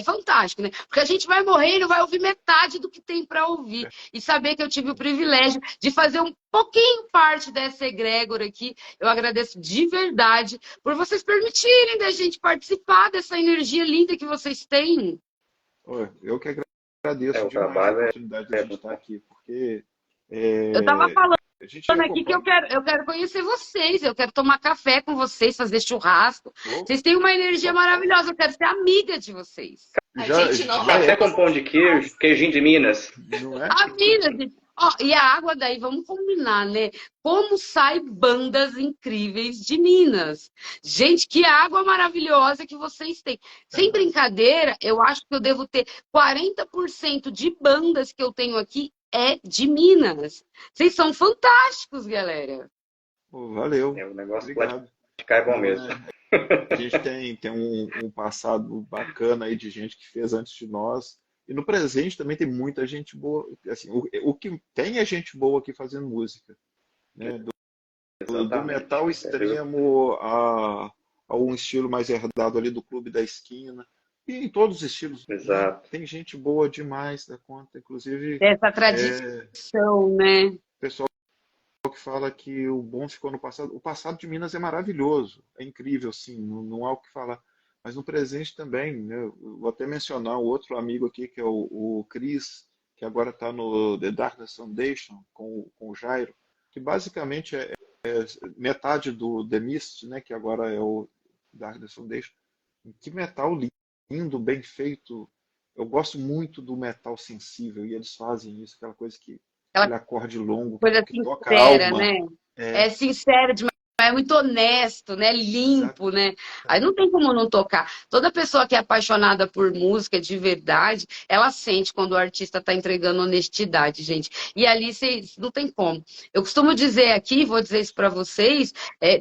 fantástico, né? Porque a gente vai morrer e não vai ouvir metade do que tem para ouvir. E saber que eu tive o privilégio de fazer um pouquinho parte dessa egrégora aqui, eu agradeço de verdade por vocês permitirem da gente participar dessa energia linda que vocês têm. Eu que agradeço O demais a trabalho oportunidade de a é gente muito estar bom. aqui, porque Eu estava falando a gente aqui que acompanha. eu quero conhecer vocês, eu quero tomar café com vocês, fazer churrasco. Oh, Vocês têm uma energia maravilhosa, eu quero ser amiga de vocês. A já, gente não já Café é, com pão de queijo, queijinho de Minas. não é? Amiga de... Ó, e a água daí, vamos combinar, né? Como sai bandas incríveis de Minas. Gente, que água maravilhosa que vocês têm. Sem brincadeira, eu acho que eu devo ter 40% de bandas que eu tenho aqui é de Minas. Vocês são fantásticos, galera. Pô, valeu, O negócio obrigado. platicar é bom Não, mesmo. a gente tem um passado bacana aí de gente que fez antes de nós. E no presente também tem muita gente boa. Assim, o que tem é gente boa aqui fazendo música, né? Do Exatamente. metal extremo a um estilo mais herdado ali do Clube da Esquina. E em todos os estilos, né? Exato. Tem gente boa demais da conta. Inclusive, Essa tradição, é, né? o pessoal que fala que o bom ficou no passado. O passado de Minas é maravilhoso, é incrível, sim, não há o que falar. Mas no presente também, né? Eu vou até mencionar o outro amigo aqui, que é o Chris, que agora está no The Darkness Foundation, com o Jairo, que basicamente é metade do The Mist, né? Que agora é o Darkness Foundation. Que metal lindo, bem feito. Eu gosto muito do metal sensível, e eles fazem isso, aquela coisa que Aquela aquele acorde longo coisa que toca a sincera, alma. né? É, É sincero demais, é muito honesto, né? Limpo, né? Aí não tem como não tocar. Toda pessoa que é apaixonada por música de verdade, ela sente quando o artista está entregando honestidade, gente. E ali cês, não tem como. Eu costumo dizer aqui, vou dizer isso para vocês,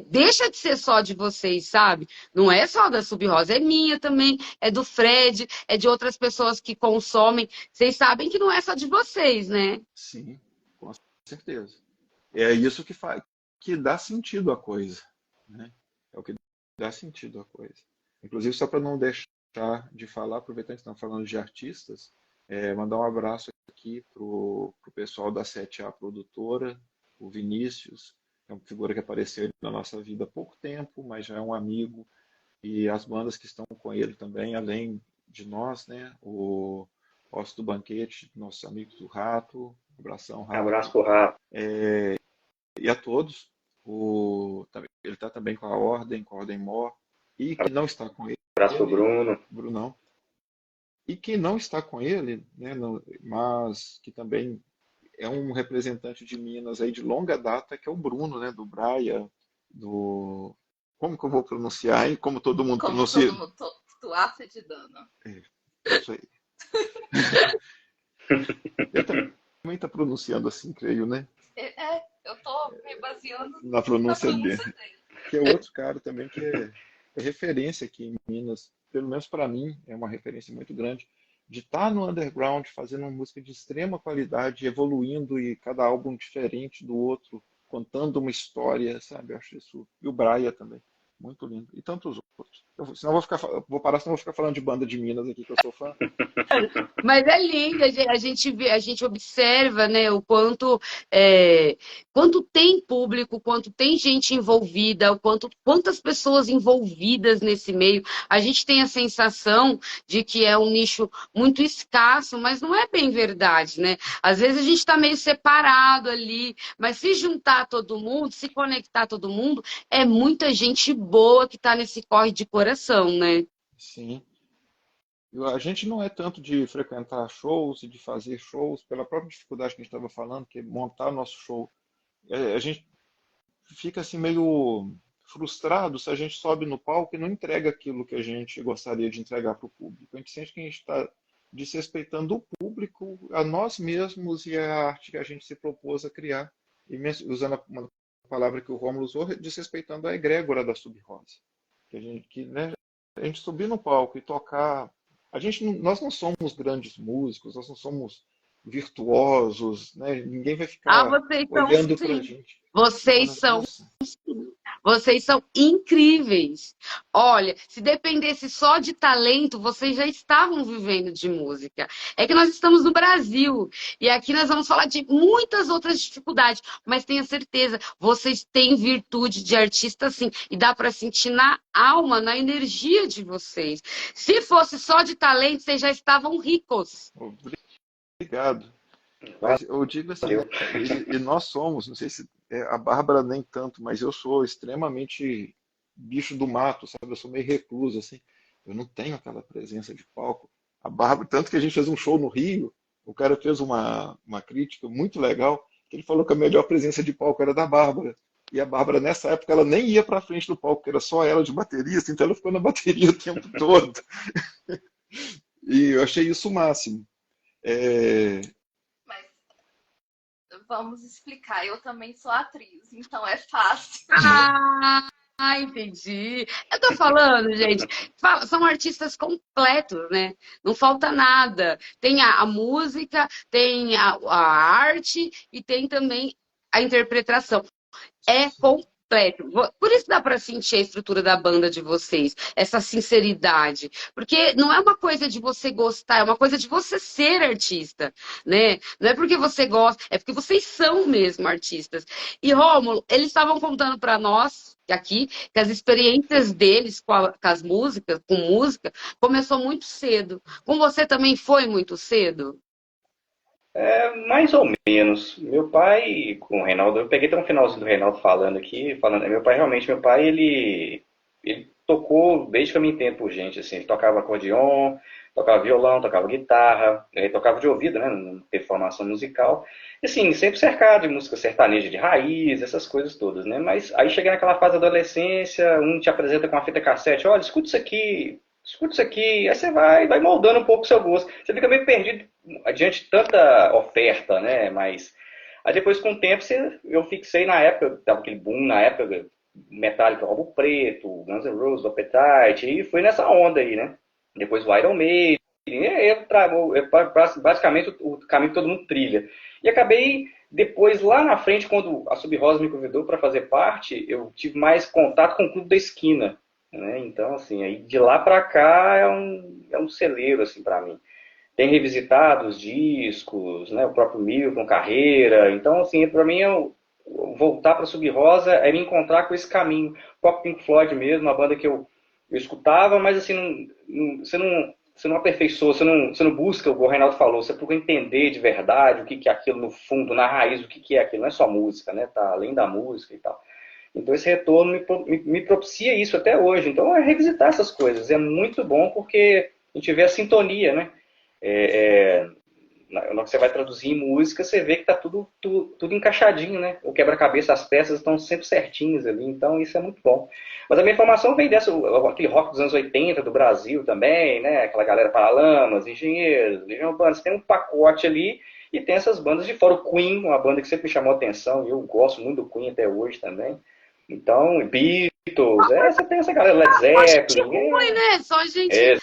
deixa de ser só de vocês, sabe? Não é só da Sub-Rosa, é minha também, é do Fred, é de outras pessoas que consomem. Vocês sabem que não é só de vocês, né? sim, com certeza. É isso que dá sentido à coisa, né? É o que dá sentido à coisa. Inclusive, só para não deixar de falar, aproveitando que estamos falando de artistas, mandar um abraço aqui pro pessoal da 7A Produtora, o Vinícius, que é uma figura que apareceu na nossa vida há pouco tempo, mas já é um amigo, e as bandas que estão com ele também, além de nós, né? O Osso do Banquete, nossos amigos do Rato, um abração, Um abraço Rato, pro Rafa. e a todos. Ele está também com a Ordem Mor, e que não está com ele, Um abraço pro Bruno. Brunão, e que não está com ele, né, mas que também é um representante de Minas aí de longa data, que é o Bruno, né, do Braia, do... Como que eu vou pronunciar, hein? Como todo mundo Como pronuncia? todo mundo, Tuaça de Dana. Isso aí. Ele também está pronunciando assim, creio, né? Eu tô me baseando Na pronúncia dele. pronúncia dele. Que é outro cara também que é referência aqui em Minas. Pelo menos para mim, é uma referência muito grande de estar no underground, fazendo uma música de extrema qualidade, evoluindo e cada álbum diferente do outro, contando uma história, sabe? Eu acho isso. E o Braia também. muito lindo. E tantos outros. Senão vou parar, senão vou ficar falando de banda de Minas aqui, que eu sou fã. Mas é lindo, a gente vê, a gente observa, né, o quanto tem público, quanto tem gente envolvida, quantas pessoas envolvidas nesse meio. A gente tem a sensação de que é um nicho muito escasso, mas não é bem verdade, né? Às vezes a gente está meio separado ali, mas se juntar todo mundo, se conectar todo mundo, é muita gente boa que está nesse corre de coração, né? Sim. A gente não é tanto de frequentar shows e de fazer shows, pela própria dificuldade que a gente estava falando, que é montar nosso show. A gente fica assim meio frustrado se a gente sobe no palco e não entrega aquilo que a gente gostaria de entregar para o público. A gente sente que a gente está desrespeitando o público, a nós mesmos e a arte que a gente se propôs a criar. E usando uma palavra que o Rômulo usou, desrespeitando a egrégora da Sub-Rosa. Né, a gente subir no palco e tocar. Nós não somos grandes músicos, nós não somos virtuosos, né? Ninguém vai ficar Vocês são olhando para a sim. gente. Vocês são Vocês são incríveis. Olha, se dependesse só de talento, vocês já estavam vivendo de música. É que nós estamos no Brasil e aqui nós vamos falar de muitas outras dificuldades, mas tenha certeza, vocês têm virtude de artista sim, e dá para sentir na alma, na energia de vocês. Se fosse só de talento, vocês já estavam ricos. Obrigado. Mas eu digo assim, e nós somos, não sei se a Bárbara nem tanto, mas eu sou extremamente bicho do mato, sabe? Eu sou meio recluso, assim. Eu não tenho aquela presença de palco. A Bárbara, tanto que a gente fez um show no Rio, o cara fez uma crítica muito legal, que ele falou que a melhor presença de palco era da Bárbara. E a Bárbara, nessa época, ela nem ia pra frente do palco, porque era só ela de baterista, então ela ficou na bateria o tempo todo. E eu achei isso o máximo. Mas vamos explicar. Eu também sou atriz, então é fácil. Entendi. Eu tô falando, gente, são artistas completos, né? Não falta nada. Tem a música, tem a arte e tem também a interpretação. É completo. Por isso dá para sentir a estrutura da banda de vocês, essa sinceridade. Porque não é uma coisa de você gostar, é uma coisa de você ser artista, né? Não é porque você gosta, é porque vocês são mesmo artistas. E, Rômulo, eles estavam contando para nós aqui que as experiências deles com as músicas, com música, começou muito cedo. Com você também foi muito cedo? Mais ou menos. Meu pai, com o Reinaldo, eu peguei até um finalzinho do Reinaldo falando aqui, meu pai, ele tocou desde que eu me entendo por gente, assim, ele tocava acordeon, tocava violão, tocava guitarra, ele tocava de ouvido, né, não teve formação musical, e assim, sempre cercado de música sertaneja de raiz, essas coisas todas, né, mas aí chega naquela fase da adolescência, um te apresenta com uma fita cassete, olha, escuta isso aqui, aí você vai moldando um pouco o seu gosto. Você fica meio perdido diante de tanta oferta, né? Mas aí depois, com o tempo, eu fixei na época, tava aquele boom na época, Metallica, Álbum Preto, Guns N' Roses, Appetite, e fui nessa onda aí, né? Depois o Iron Maiden, basicamente o caminho que todo mundo trilha. E acabei, depois, lá na frente, quando a Sub-Rosa me convidou para fazer parte, eu tive mais contato com o Clube da Esquina. Né? Então, assim, aí de lá para cá é um celeiro, assim, para mim. Tem revisitado os discos, né? O próprio Milton, Carreira. Então, assim, para mim, voltar para Sub-Rosa é me encontrar com esse caminho. O próprio Pink Floyd mesmo, uma banda que eu escutava, mas assim, você não aperfeiçoa, você não busca, o Reinaldo falou, você procura entender de verdade o que é aquilo no fundo, na raiz, o que é aquilo. Não é só música, né? Tá além da música e tal. Então esse retorno me propicia isso até hoje. Então é revisitar essas coisas. É muito bom porque a gente vê a sintonia, né? Na hora que você vai traduzir em música, você vê que está tudo encaixadinho, né? O quebra-cabeça, as peças estão sempre certinhas ali. Então isso é muito bom. Mas a minha formação vem aquele rock dos anos 80 do Brasil também, né? Aquela galera Paralamas, Engenheiros, Legião Urbana. Você tem um pacote ali e tem essas bandas de fora. O Queen, uma banda que sempre me chamou a atenção. E eu gosto muito do Queen até hoje também. Então, Beatles, você tem essa galera, Led Zeppelin. Ruim, né? Só gente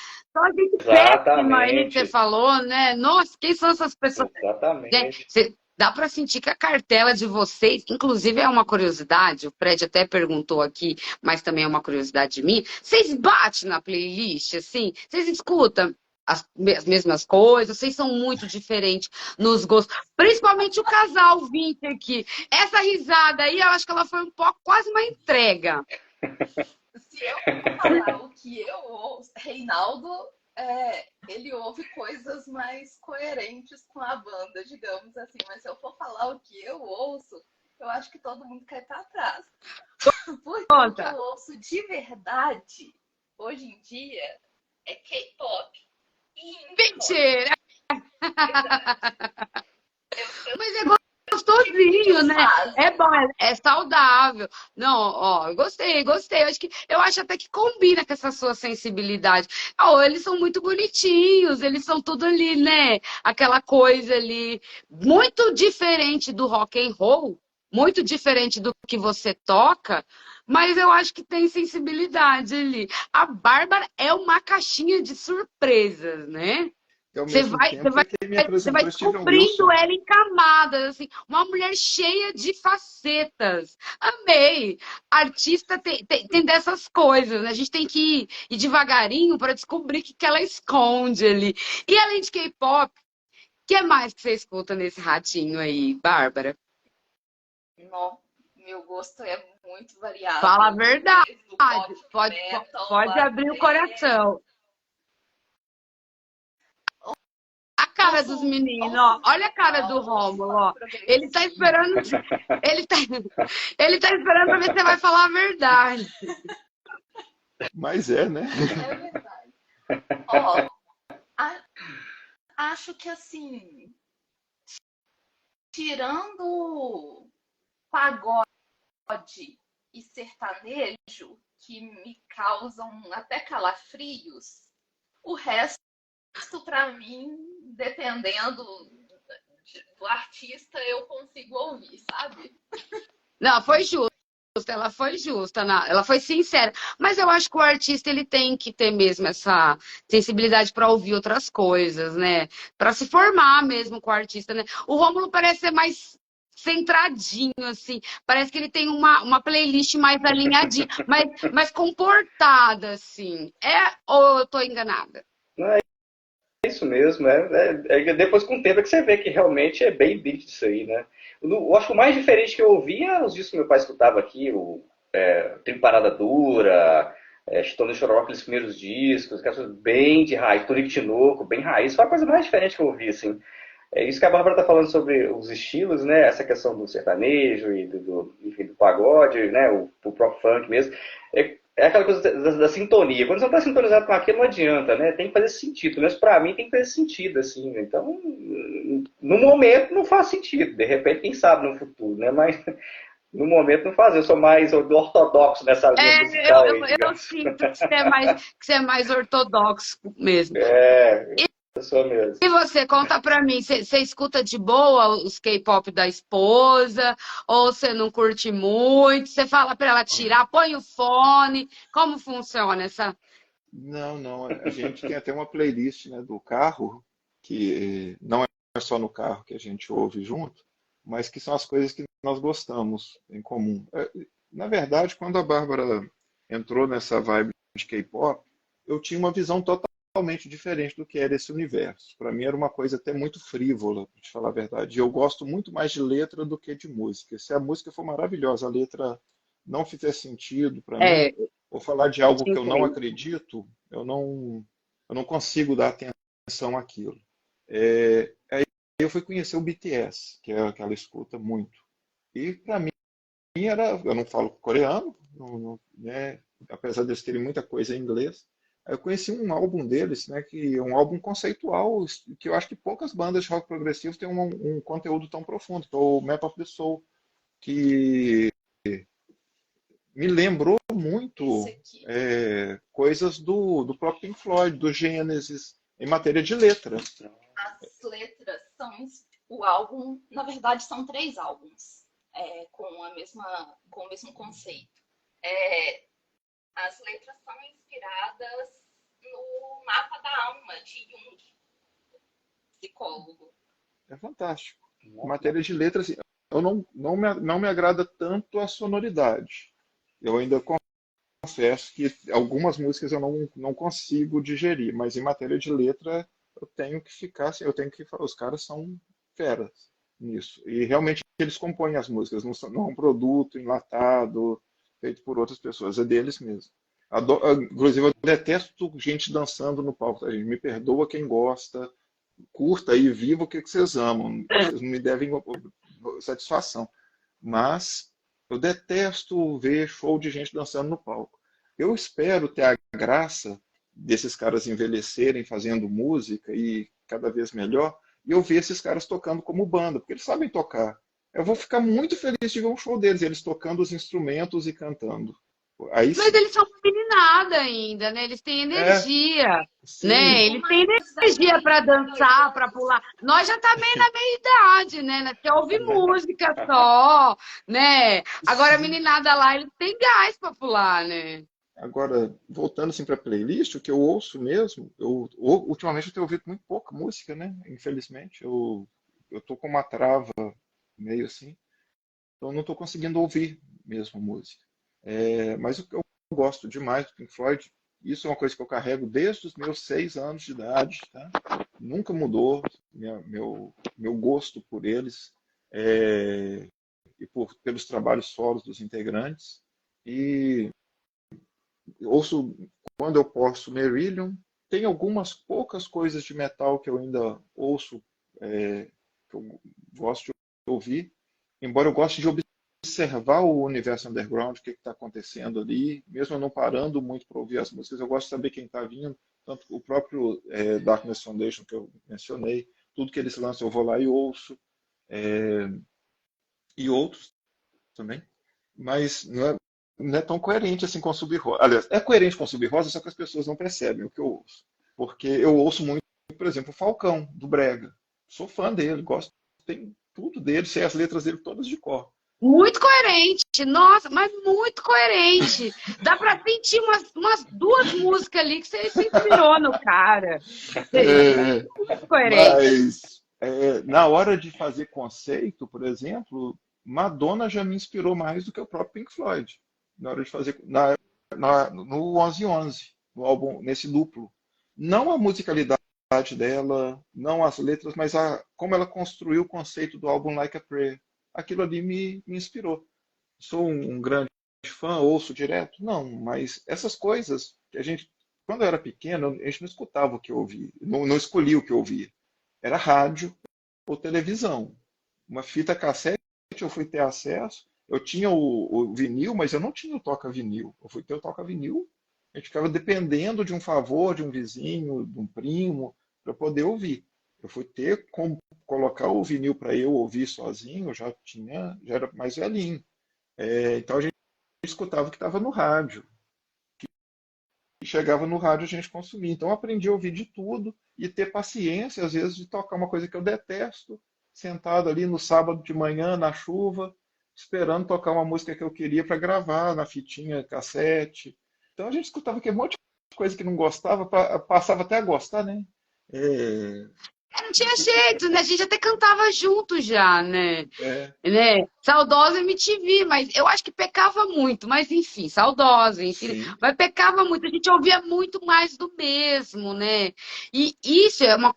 péssima aí que você falou, né? Nossa, quem são essas pessoas? Exatamente. Gente, Dá para sentir que a cartela de vocês, inclusive é uma curiosidade, o Fred até perguntou aqui, mas também é uma curiosidade minha. Vocês batem na playlist, assim? Vocês escutam as mesmas coisas? Vocês são muito diferentes nos gostos. Principalmente o casal 20 aqui. Essa risada aí, eu acho que ela foi um pouco, quase uma entrega. Se eu for falar o que eu ouço, Reinaldo, ele ouve coisas mais coerentes com a banda, digamos assim. Mas se eu for falar o que eu ouço, eu acho que todo mundo cai pra trás. Porque o que eu ouço de verdade, hoje em dia, é K-pop. Mentira! Mas é gostosinho, né? É bom, é saudável. Não, ó, eu gostei. Eu acho até que combina com essa sua sensibilidade. Ó, eles são muito bonitinhos, eles são tudo ali, né? Aquela coisa ali, muito diferente do rock and roll, muito diferente do que você toca, mas eu acho que tem sensibilidade ali. A Bárbara é uma caixinha de surpresas, né? E ao Você mesmo vai, tempo foi quem me você vai apresentou Steven descobrindo Wilson. ela em camadas, assim, uma mulher cheia de facetas. Amei. Artista tem dessas coisas, né? A gente tem que ir devagarinho para descobrir o que ela esconde ali. E além de K-pop, o que mais que você escuta nesse ratinho aí, Bárbara? Não, meu gosto é muito variado. Fala a verdade. Desde o pop Pode metal abrir o até- coração. A cara dos meninos, ó. Olha a cara do Rômulo, ó. Ele tá esperando. Ele tá, ele tá esperando pra ver se você vai falar a verdade. Mas é, né? É verdade. Ó, acho que assim, tirando pagode e sertanejo, que me causam até calafrios, o resto, pra mim, dependendo do artista, eu consigo ouvir, sabe? Não, foi justo. Ela foi justa, ela foi sincera. Mas eu acho que o artista ele tem que ter mesmo essa sensibilidade para ouvir outras coisas, né? Para se formar mesmo com o artista, né? O Rômulo parece ser mais centradinho, assim. Parece que ele tem uma playlist mais alinhadinha, mais comportada, assim. Ou eu tô enganada? É isso mesmo, depois com o tempo é que você vê que realmente é bem beat isso aí, né? Eu acho que o mais diferente que eu ouvi é os discos que meu pai escutava aqui, Tribo Parada Dura, Chitão de Chororó, aqueles primeiros discos, aquelas coisas bem de raiz, Tonico Tinoco, bem raiz, foi a coisa mais diferente que eu ouvi, assim. É isso que a Bárbara está falando sobre os estilos, né? Essa questão do sertanejo e enfim, do pagode, né? O próprio funk mesmo. É aquela coisa da sintonia. Quando você não está sintonizado com aquilo, não adianta, né? Tem que fazer sentido. Mas para mim tem que fazer sentido, assim. Então, no momento não faz sentido. De repente, quem sabe no futuro, né? Mas no momento não faz. Eu sou mais ortodoxo nessa linha musical aí, Eu digamos. sinto que você é mais ortodoxo mesmo. Eu sou mesmo. E você, conta pra mim, você escuta de boa os K-pop da esposa? Ou você não curte muito? Você fala pra ela tirar, põe o fone? Como funciona essa? Não. A gente tem até uma playlist, né, do carro, que não é só no carro que a gente ouve junto, mas que são as coisas que nós gostamos em comum. Na verdade, quando a Bárbara entrou nessa vibe de K-pop, eu tinha uma visão totalmente diferente do que era esse universo. Para mim era uma coisa até muito frívola, para te falar a verdade. E eu gosto muito mais de letra do que de música. Se a música for maravilhosa, a letra não fizer sentido para mim, ou falar de algo que eu não acredito, eu não consigo dar atenção àquilo. Aí eu fui conhecer o BTS, que é que ela escuta muito. E para mim eu não falo coreano, né, apesar de eles terem muita coisa em inglês. Aí eu conheci um álbum deles, né, que é um álbum conceitual, que eu acho que poucas bandas de rock progressivo têm um conteúdo tão profundo, que é o Map of the Soul, que me lembrou muito coisas do próprio Pink Floyd, do Genesis, em matéria de letra. As letras são o álbum, na verdade são 3 álbuns com o mesmo conceito. As letras são inspiradas no mapa da alma de Jung, psicólogo. É fantástico. Em matéria de letras, assim, eu não me agrada tanto a sonoridade. Eu ainda confesso que algumas músicas eu não consigo digerir, mas em matéria de letra eu tenho que ficar assim, eu tenho que falar, os caras são feras nisso. E realmente eles compõem as músicas, não é um produto enlatado, feito por outras pessoas, é deles mesmo. Inclusive, eu detesto gente dançando no palco, tá, gente? Me perdoa quem gosta, curta aí, viva o que vocês amam. Vocês não me devem satisfação. Mas eu detesto ver show de gente dançando no palco. Eu espero ter a graça desses caras envelhecerem fazendo música e cada vez melhor, e eu ver esses caras tocando como banda, porque eles sabem tocar. Eu vou ficar muito feliz de ver um show deles, eles tocando os instrumentos e cantando. Aí Mas sim. eles são uma meninada ainda, né? Eles têm É, energia, né? sim. Eles têm energia para dançar, para pular. Nós já tá meio na meia idade, né? Nós quer ouvir música só, né? Agora a Sim. meninada lá, eles têm gás para pular, né? Agora, voltando assim para a playlist, o que eu ouço mesmo, ultimamente eu tenho ouvido muito pouca música, né? Infelizmente, eu tô com uma trava meio assim, então eu não estou conseguindo ouvir mesmo música. Mas o que eu gosto demais do Pink Floyd, isso é uma coisa que eu carrego desde os meus 6 anos de idade, tá? Nunca mudou meu gosto por eles e pelos trabalhos solos dos integrantes. E ouço quando eu posso Marillion. Tem algumas poucas coisas de metal que eu ainda ouço, que eu gosto de ouvir, embora eu goste de observar o universo underground, o que está acontecendo ali, mesmo eu não parando muito para ouvir as músicas, eu gosto de saber quem está vindo, tanto o próprio Darkness Foundation que eu mencionei, tudo que eles lançam eu vou lá e ouço, e outros também, mas não é tão coerente assim com o Sub-Rosa. Aliás, é coerente com o Sub-Rosa, só que as pessoas não percebem o que eu ouço. Porque eu ouço muito, por exemplo, o Falcão, do Brega. Sou fã dele, gosto, tem tudo dele, sei as letras dele todas de cor. Muito coerente, nossa, mas muito coerente. Dá para sentir umas duas músicas ali que você se inspirou no cara. É, Muito coerente. mas na hora de fazer conceito, por exemplo, Madonna já me inspirou mais do que o próprio Pink Floyd. Na hora de fazer no 1111, no álbum, nesse duplo. Não a musicalidade dela, não as letras, mas como ela construiu o conceito do álbum Like a Prayer. Aquilo ali me inspirou. Sou um grande fã, ouço direto? Não, mas essas coisas que quando eu era pequeno, a gente não escutava o que eu ouvia, não escolhia o que eu ouvia. Era rádio ou televisão. Uma fita cassete eu fui ter acesso. Eu tinha o vinil, mas eu não tinha o toca-vinil. Eu fui ter o toca-vinil, a gente ficava dependendo de um favor de um vizinho, de um primo, para poder ouvir. Eu fui ter como colocar o vinil para eu ouvir sozinho, já era mais velhinho. Então a gente escutava o que estava no rádio. E chegava no rádio a gente consumia. Então eu aprendi a ouvir de tudo e ter paciência, às vezes, de tocar uma coisa que eu detesto, sentado ali no sábado de manhã, na chuva, esperando tocar uma música que eu queria para gravar na fitinha cassete. Então a gente escutava que um monte de coisa que não gostava, passava até a gostar, né? É, Não tinha jeito, né? A gente até cantava junto já, né? é, Né? Saudosa MTV, mas eu acho que pecava muito, mas enfim, saudosa, enfim, sim, mas pecava muito, a gente ouvia muito mais do mesmo, né? E isso é uma,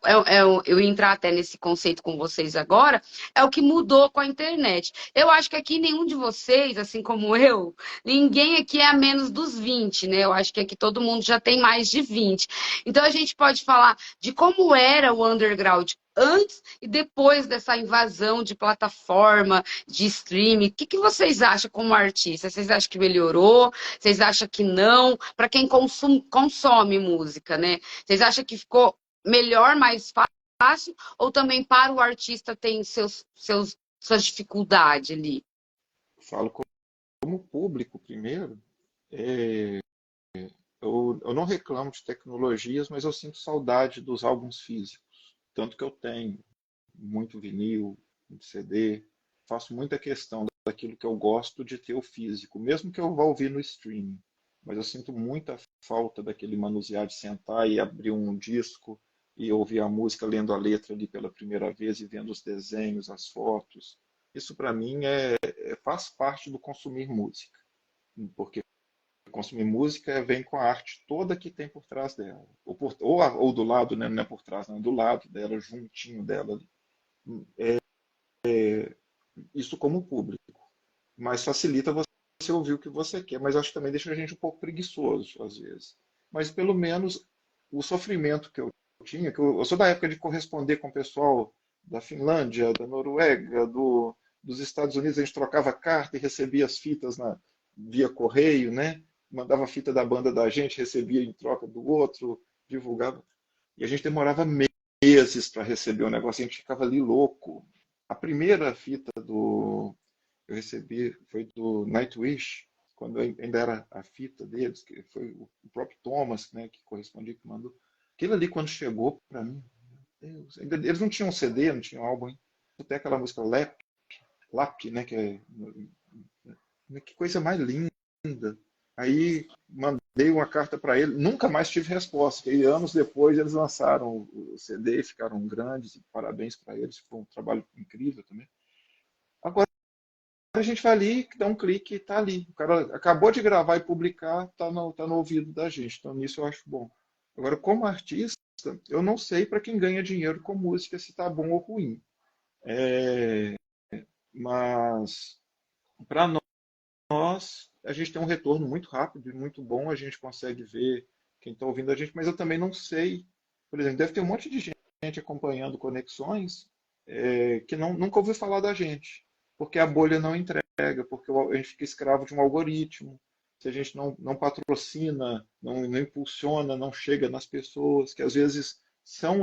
eu ia entrar até nesse conceito com vocês agora, é o que mudou com a internet. Eu acho que aqui nenhum de vocês, assim como eu, ninguém aqui é a menos dos 20, né? Eu acho que aqui todo mundo já tem mais de 20. Então a gente pode falar de como era o underground antes e depois dessa invasão de plataforma, de streaming. O que vocês acham como artista? Vocês acham que melhorou? Vocês acham que não? Para quem consome música, né? Vocês acham que ficou melhor, mais fácil? Ou também para o artista tem suas dificuldades ali? falo como público primeiro. É, eu não reclamo de tecnologias, mas eu sinto saudade dos álbuns físicos. Tanto que eu tenho muito vinil, muito CD, faço muita questão daquilo que eu gosto de ter o físico, mesmo que eu vá ouvir no streaming. Mas eu sinto muita falta daquele manusear de sentar e abrir um disco e ouvir a música lendo a letra ali pela primeira vez e vendo os desenhos, as fotos. Isso para mim faz parte do consumir música, porque consumir música vem com a arte toda que tem por trás dela, ou do lado, né? Não é por trás, não, é do lado dela, juntinho dela. Isso como público, mas facilita você ouvir o que você quer, mas acho que também deixa a gente um pouco preguiçoso às vezes. Mas pelo menos o sofrimento que eu tinha, que eu sou da época de corresponder com o pessoal da Finlândia, da Noruega, dos Estados Unidos, a gente trocava carta e recebia as fitas via correio, né? Mandava a fita da banda da gente, recebia em troca do outro, divulgava. E a gente demorava meses para receber o negócio, a gente ficava ali louco. A primeira fita eu recebi foi do Nightwish, quando ainda era a fita deles, que foi o próprio Thomas, né, que correspondia, que mandou. Aquilo ali, quando chegou para mim, meu Deus, eles não tinham CD, não tinham álbum, hein? Até aquela música Lap, né, que coisa mais linda. Aí mandei uma carta para ele, nunca mais tive resposta. E anos depois eles lançaram o CD, ficaram grandes, e parabéns para eles, foi um trabalho incrível também. Agora a gente vai ali, dá um clique e está ali. O cara acabou de gravar e publicar, tá no ouvido da gente. Então nisso eu acho bom. Agora, como artista, eu não sei para quem ganha dinheiro com música se está bom ou ruim. Mas para nós, a gente tem um retorno muito rápido e muito bom, a gente consegue ver quem está ouvindo a gente, mas eu também não sei. Por exemplo, deve ter um monte de gente acompanhando Conexões que nunca ouviu falar da gente, porque a bolha não entrega, porque a gente fica escravo de um algoritmo. Se a gente não patrocina, não impulsiona, não chega nas pessoas, que às vezes são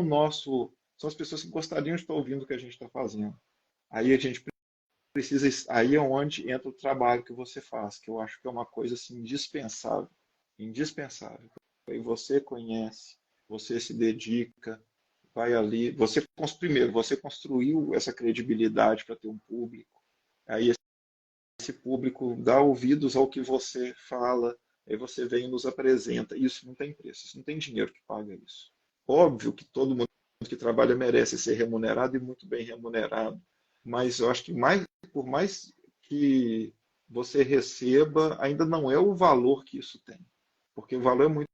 são as pessoas que gostariam de estar ouvindo o que a gente está fazendo. Aí a gente aí é onde entra o trabalho que você faz, que eu acho que é uma coisa assim, indispensável, indispensável. Aí você conhece, você se dedica, vai ali, primeiro, você construiu essa credibilidade para ter um público, aí esse público dá ouvidos ao que você fala, aí você vem e nos apresenta, isso não tem preço, isso não tem dinheiro que paga isso. Óbvio que todo mundo que trabalha merece ser remunerado e muito bem remunerado, mas eu acho que por mais que você receba, ainda não é o valor que isso tem, porque o valor é muito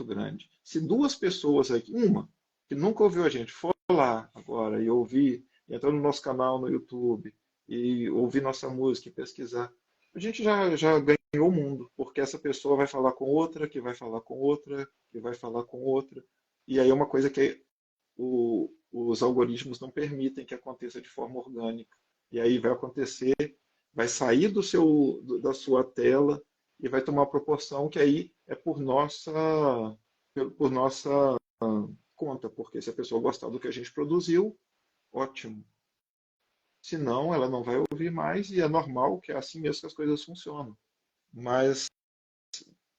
grande. Se duas pessoas aqui, uma que nunca ouviu a gente, for lá agora e ouvir, entrar no nosso canal no YouTube e ouvir nossa música e pesquisar, a gente já ganhou o mundo, porque essa pessoa vai falar com outra, que vai falar com outra, que vai falar com outra, e aí é uma coisa que os algoritmos não permitem que aconteça de forma orgânica. E aí vai acontecer, vai sair da sua tela e vai tomar uma proporção que aí é por nossa conta, porque se a pessoa gostar do que a gente produziu, ótimo. Se não, ela não vai ouvir mais e é normal que é assim mesmo que as coisas funcionam. Mas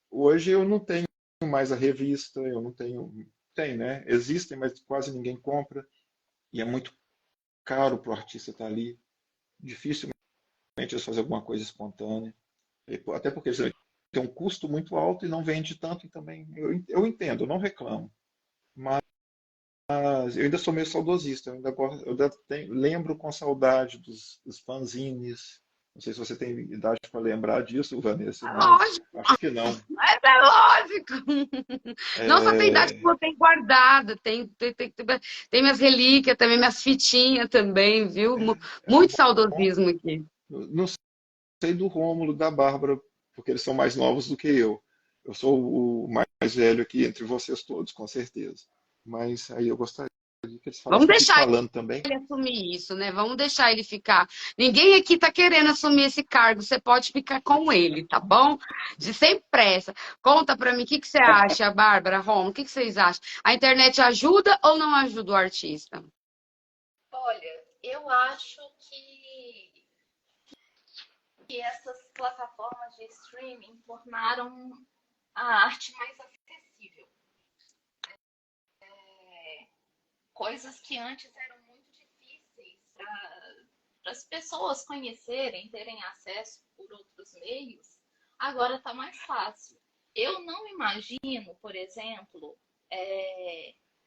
hoje eu não tenho mais a revista, eu não tenho. Tem, né? Existem, mas quase ninguém compra. E é muito caro para o artista estar ali. Dificilmente eles fazem alguma coisa espontânea. Até porque eles têm um custo muito alto e não vende tanto. E também eu entendo, eu não reclamo. Mas eu ainda sou meio saudosista. Lembro com saudade dos fanzines. Não sei se você tem idade para lembrar disso, Vanessa, mas Lógico, acho que não. mas é lógico. Não só tem idade que É, eu tenho guardada, tem minhas relíquias também, minhas fitinhas também, viu? é Muito bom. saudosismo aqui. Não sei do Rômulo, da Bárbara, porque eles são mais novos do que eu. Eu sou o mais velho aqui entre vocês todos, com certeza. Mas aí eu gostaria que eles Vamos falassem, que eu fico deixar falando também. ele assumir isso, né? Vamos deixar ele ficar. Ninguém aqui tá querendo assumir esse cargo, você pode ficar com ele, tá bom? Sem pressa. Conta pra mim, o que que você acha, Bárbara, Romulo, o que que vocês acham? A internet ajuda ou não ajuda o artista? Olha, eu acho que essas plataformas de streaming tornaram a arte mais acessível. Coisas que antes eram muito difíceis para as pessoas conhecerem, terem acesso por outros meios, agora está mais fácil. Eu não imagino, por exemplo,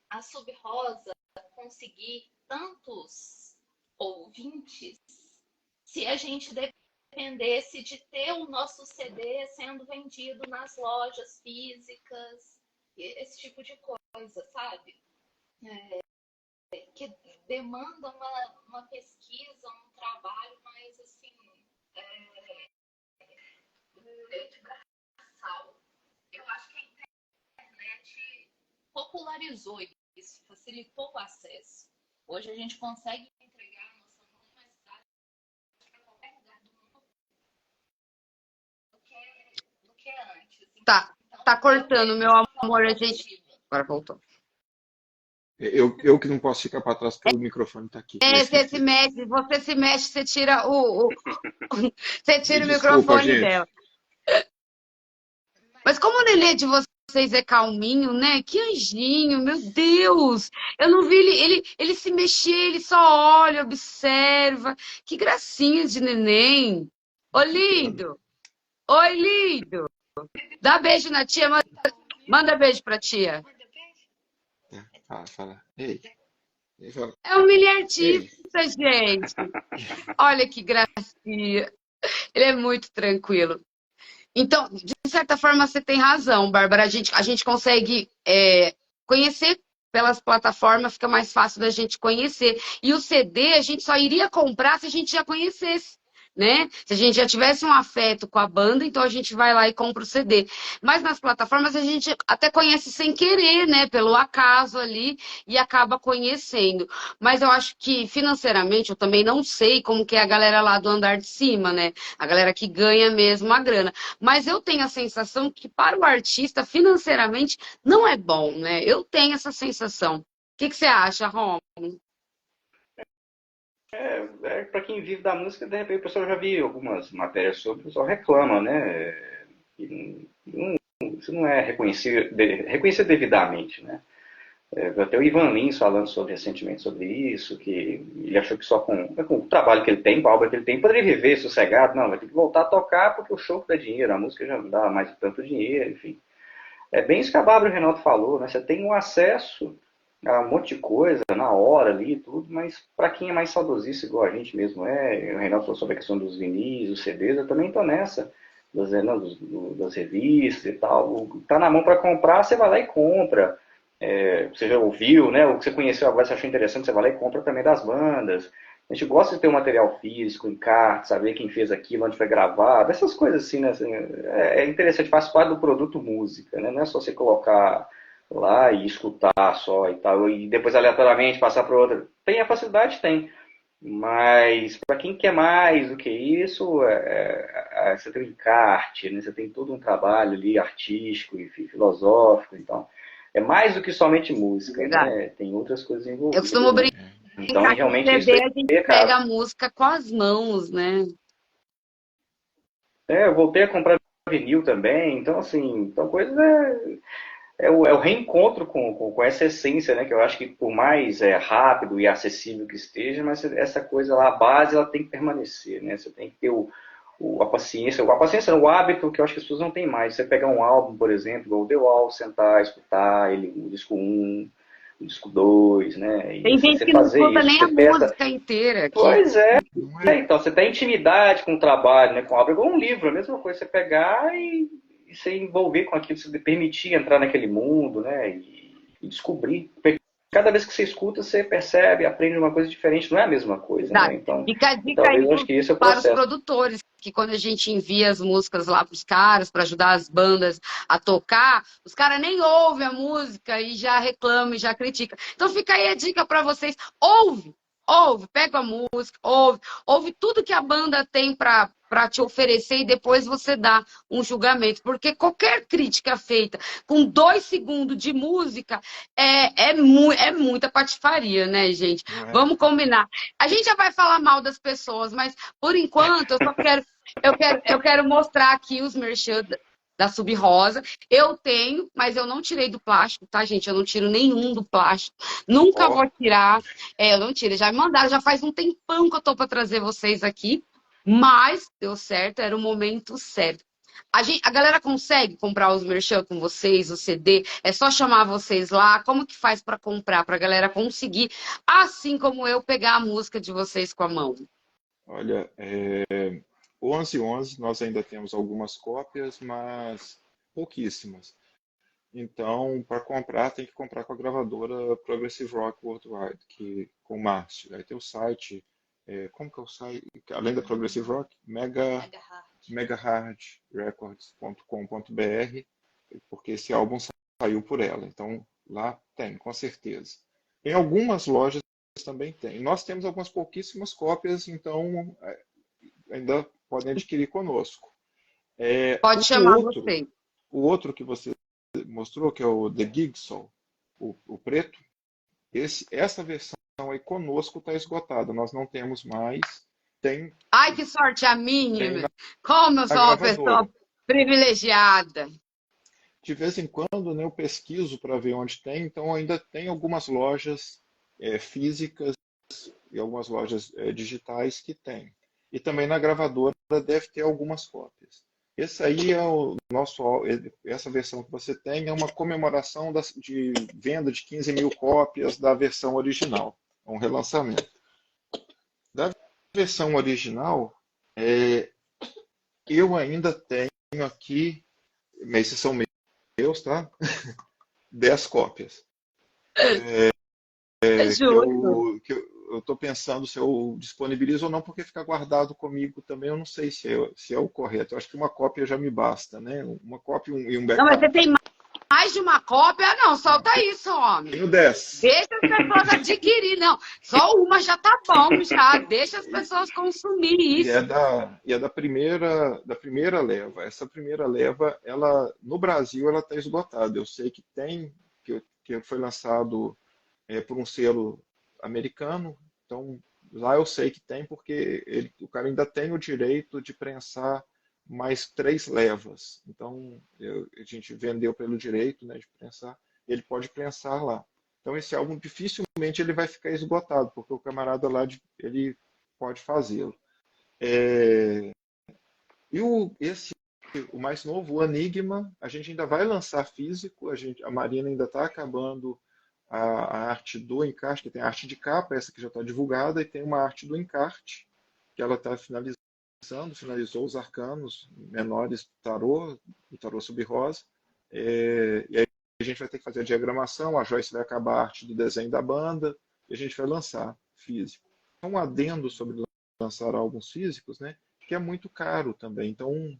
a Sub-Rosa conseguir tantos ouvintes se a gente dependesse de ter o nosso CD sendo vendido nas lojas físicas, esse tipo de coisa, sabe? Que demanda uma pesquisa, um trabalho mais assim, de braçal. Eu acho que a internet popularizou isso, facilitou o acesso. Hoje a gente consegue entregar a nossa mão mais fácil para qualquer lugar do mundo do que antes. Tá, Então, tá cortando, meu amor, a gente... positiva. Agora voltou. Eu que não posso ficar para trás porque o microfone está aqui. Você se mexe, você tira você tira o Desculpa, microfone gente. dela. Mas como o nenê de vocês é calminho, né? Que anjinho, meu Deus! Eu não vi ele se mexer, ele só olha, observa. Que gracinha de neném. Ô, lindo! Oi, lindo! Dá beijo na tia, manda beijo pra tia. Fala. Ei. Ele fala, É um mini ei. artista, gente. Olha que gracinha. Ele é muito tranquilo. Então, de certa forma, você tem razão, Bárbara. A gente consegue conhecer pelas plataformas, fica mais fácil da gente conhecer. E o CD a gente só iria comprar se a gente já conhecesse, né? Se a gente já tivesse um afeto com a banda, então a gente vai lá e compra o CD. Mas nas plataformas a gente até conhece sem querer, né? Pelo acaso ali, e acaba conhecendo. Mas eu acho que financeiramente eu também não sei como que é a galera lá do andar de cima, né? A galera que ganha mesmo a grana. Mas eu tenho a sensação que para o artista, financeiramente, não é bom, né? Eu tenho essa sensação. O que você acha, Rom? Para quem vive da música, de repente o pessoal já viu algumas matérias sobre, o pessoal reclama, né? Isso não é reconhecer devidamente, né? Até o Ivan Lins falando recentemente sobre isso, que ele achou que só com o trabalho que ele tem, com a obra que ele tem, poderia viver sossegado. Não, vai ter que voltar a tocar porque o show que dá dinheiro, a música já não dá mais tanto dinheiro, enfim. É bem isso que a Bárbara e o Renato falou, né? Você tem um acesso a um monte de coisa na hora ali e tudo, mas para quem é mais saudosista, igual a gente mesmo é, o Renato falou sobre a questão dos vinis, dos CDs, eu também tô nessa, das revistas e tal. Tá na mão para comprar, você vai lá e compra. Você já ouviu, né? O que você conheceu agora, você achou interessante, você vai lá e compra também das bandas. A gente gosta de ter um material físico, encarte, saber quem fez aquilo, onde foi gravado, essas coisas assim, né? É interessante, faz parte do produto música, né? Não é só você colocar lá e escutar só e tal, e depois aleatoriamente passar para outra. Tem a facilidade? Tem. Mas para quem quer mais do que isso, você tem um encarte, né? Você tem todo um trabalho ali artístico e filosófico, então é mais do que somente música, né? Tem outras coisas envolvidas. Eu costumo brincar, né? Então, realmente, que isso a gente é caro. pega a música com as mãos, né? Eu voltei a comprar vinil também, então, assim, então coisa é o reencontro com essa essência, né? Que eu acho que por mais rápido e acessível que esteja, mas essa coisa lá, a base, ela tem que permanecer, né? Você tem que ter a paciência não, o hábito que eu acho que as pessoas não têm mais. Você pegar um álbum, por exemplo, igual o The Wall, sentar, escutar ele, o disco 1, o disco 2, né? E Tem assim, gente você que não fazer escuta isso, nem você a peça. música inteira. Aqui. Pois é. Então, você tem intimidade com o trabalho, né? Com a obra, igual um livro, a mesma coisa, você pegar e se envolver com aquilo, se permitir entrar naquele mundo, né? E descobrir. Porque cada vez que você escuta, você percebe, aprende uma coisa diferente, não é a mesma coisa, né? Então, Fica a dica talvez aí eu acho que esse é o para os processo. produtores, que quando a gente envia as músicas lá para os caras, para ajudar as bandas a tocar, os caras nem ouvem a música e já reclamam e já criticam. Então fica aí a dica para vocês. Ouve, pega a música, ouve tudo que a banda tem para te oferecer e depois você dá um julgamento. Porque qualquer crítica feita com 2 segundos de música é muita patifaria, né, gente? Vamos combinar. A gente já vai falar mal das pessoas, mas por enquanto eu quero mostrar aqui os merchan da Sub-Rosa. Eu tenho, mas eu não tirei do plástico, tá, gente? Eu não tiro nenhum do plástico. Nunca vou tirar. Eu não tiro. Já me mandaram, já faz um tempão que eu tô para trazer vocês aqui, mas deu certo, era o momento certo. A galera consegue comprar os merchan com vocês, o CD? É só chamar vocês lá? Como que faz para comprar, para a galera conseguir, assim como eu, pegar a música de vocês com a mão? Olha, 11 nós ainda temos algumas cópias, mas pouquíssimas. Então, para comprar, tem que comprar com a gravadora Progressive Rock Worldwide, que com o Márcio. Aí tem o site, como que é o site? Além da Progressive Rock, megahardrecords.com.br, porque esse álbum saiu por ela. Então, lá tem, com certeza. Em algumas lojas também tem. Nós temos algumas pouquíssimas cópias, então ainda podem adquirir conosco. Pode O chamar outro, você. o outro que você mostrou, que é o The Gigsaw, o preto, essa versão aí conosco está esgotada. Nós não temos mais. Tem, Ai, que sorte a minha, tem meu. Como eu na sou uma pessoa gravadora. privilegiada. De vez em quando, né, eu pesquiso para ver onde tem, então ainda tem algumas lojas físicas e algumas lojas digitais que tem. E também na gravadora deve ter algumas cópias. Esse aí é o nosso, essa versão que você tem é uma comemoração de venda de 15 mil cópias da versão original. É um relançamento. Da versão original, eu ainda tenho aqui, mas esses são meus, tá? 10 cópias. É justo. Que eu estou pensando se eu disponibilizo ou não, porque fica guardado comigo também. Eu não sei se é o correto. Eu acho que uma cópia já me basta, né? Uma cópia e um Não, mas você backup. tem mais de uma cópia? Não, solta isso, homem. Tenho 10. Deixa as pessoas adquirir, não. Só uma já tá bom, já. Deixa as pessoas consumir E isso. é da primeira leva. Essa primeira leva, ela no Brasil, ela está esgotada. Eu sei que tem, que foi lançado por um selo americano. Então, lá eu sei que tem, porque o cara ainda tem o direito de prensar mais 3 levas. Então, a gente vendeu pelo direito, né, de prensar. Ele pode prensar lá. Então, esse álbum dificilmente ele vai ficar esgotado, porque o camarada lá ele pode fazê-lo. E o mais novo, o Enigma, a gente ainda vai lançar físico. A Marina ainda está acabando a arte do encarte, que tem a arte de capa, essa que já está divulgada, e tem uma arte do encarte, que ela está finalizou os arcanos menores do tarô sub-rosa, e aí a gente vai ter que fazer a diagramação, a Joyce vai acabar a arte do desenho da banda, e a gente vai lançar físico. Um adendo sobre lançar álbuns físicos, né, que é muito caro também. Então,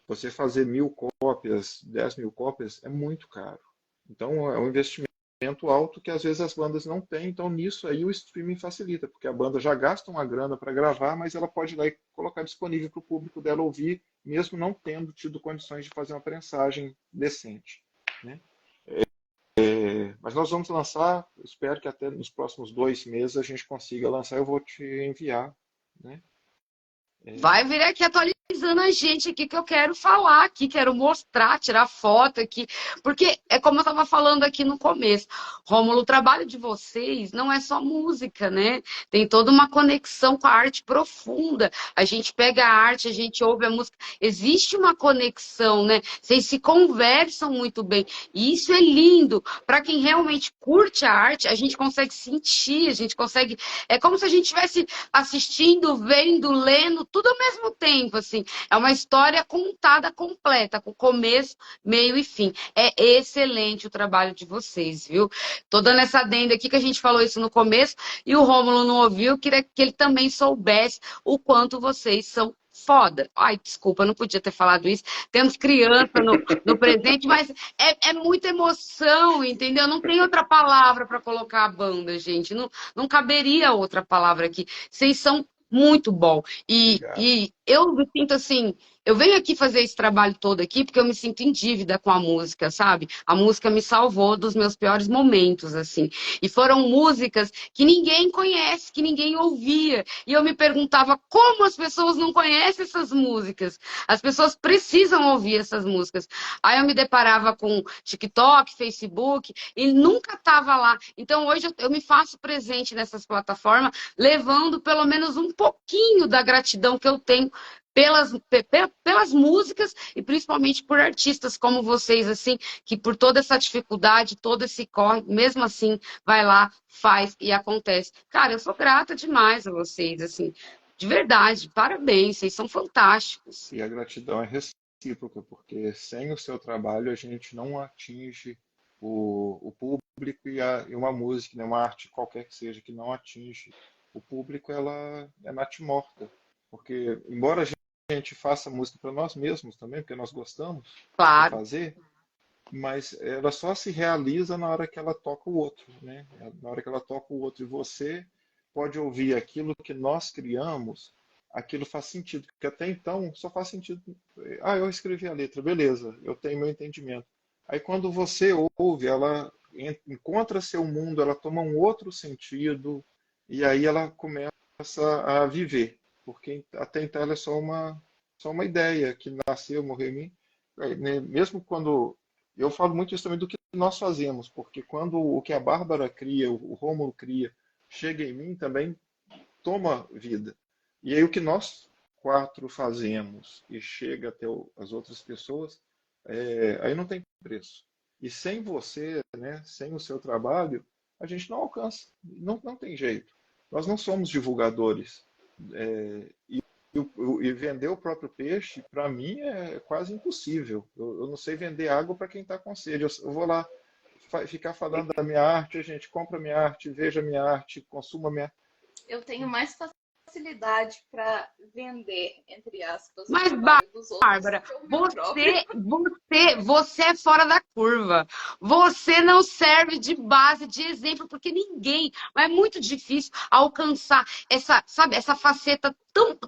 você fazer 1.000 cópias, 10.000 cópias, é muito caro. Então, é um investimento alto que às vezes as bandas não têm. Então, nisso aí o streaming facilita, porque a banda já gasta uma grana para gravar, mas ela pode ir lá e colocar disponível para o público dela ouvir, mesmo não tendo tido condições de fazer uma prensagem decente, né? Mas nós vamos lançar, espero que até nos próximos 2 meses a gente consiga lançar. Eu vou te enviar, né? Vai vir aqui atualizando a gente aqui, que eu quero falar aqui, quero mostrar, tirar foto aqui. Porque é como eu estava falando aqui no começo. Rômulo, o trabalho de vocês não é só música, né? Tem toda uma conexão com a arte profunda. A gente pega a arte, a gente ouve a música. Existe uma conexão, né? Vocês se conversam muito bem. E isso é lindo. Para quem realmente curte a arte, a gente consegue sentir, a gente consegue... É como se a gente estivesse assistindo, vendo, lendo, tudo ao mesmo tempo, assim. É uma história contada completa, com começo, meio e fim. É excelente o trabalho de vocês, viu? Tô dando essa adenda aqui, que a gente falou isso no começo, e o Rômulo não ouviu, queria que ele também soubesse o quanto vocês são foda. Ai, desculpa, não podia ter falado isso. Temos criança no presente, mas é muita emoção, entendeu? Não tem outra palavra para colocar a banda, gente. Não caberia outra palavra aqui. Vocês são muito bom. E eu me sinto assim, eu venho aqui fazer esse trabalho todo aqui porque eu me sinto em dívida com a música, sabe? A música me salvou dos meus piores momentos, assim. E foram músicas que ninguém conhece, que ninguém ouvia. E eu me perguntava como as pessoas não conhecem essas músicas. As pessoas precisam ouvir essas músicas. Aí eu me deparava com TikTok, Facebook, e nunca estava lá. Então hoje eu me faço presente nessas plataformas, levando pelo menos um pouquinho da gratidão que eu tenho pelas músicas e principalmente por artistas como vocês, assim, que por toda essa dificuldade, todo esse corre, mesmo assim, vai lá, faz e acontece. Cara, eu sou grata demais a vocês, assim, de verdade, parabéns, vocês são fantásticos. E a gratidão é recíproca, porque sem o seu trabalho a gente não atinge o público e uma música, né, uma arte qualquer que seja, que não atinge o público, ela é natimorta. Porque, embora a gente faça música para nós mesmos também, porque nós gostamos de Claro. fazer, mas ela só se realiza na hora que ela toca o outro, né? Na hora que ela toca o outro e você pode ouvir aquilo que nós criamos, aquilo faz sentido, porque até então só faz sentido. Ah, eu escrevi a letra, beleza, eu tenho meu entendimento. Aí quando você ouve, ela encontra seu mundo, ela toma um outro sentido e aí ela começa a viver, porque até então ela é só uma ideia que nasceu, morreu em mim. Né, mesmo quando eu falo muito isso também do que nós fazemos, porque quando o que a Bárbara cria, o Rômulo cria, chega em mim também toma vida. E aí o que nós quatro fazemos e chega até as outras pessoas, aí não tem preço. E sem você, né, sem o seu trabalho, a gente não alcança. Não tem jeito. Nós não somos divulgadores. E vender o próprio peixe, para mim, é quase impossível. Eu não sei vender água para quem está com sede. Eu vou lá ficar falando da minha arte, a gente compra minha arte, veja minha arte, consuma minha. Eu tenho mais facilidade para vender, entre aspas, o Mas, trabalho dos outros Bárbara, do que o meu próprio. você é fora da curva. Você não serve de base, de exemplo, porque ninguém, mas é muito difícil alcançar essa, sabe, essa faceta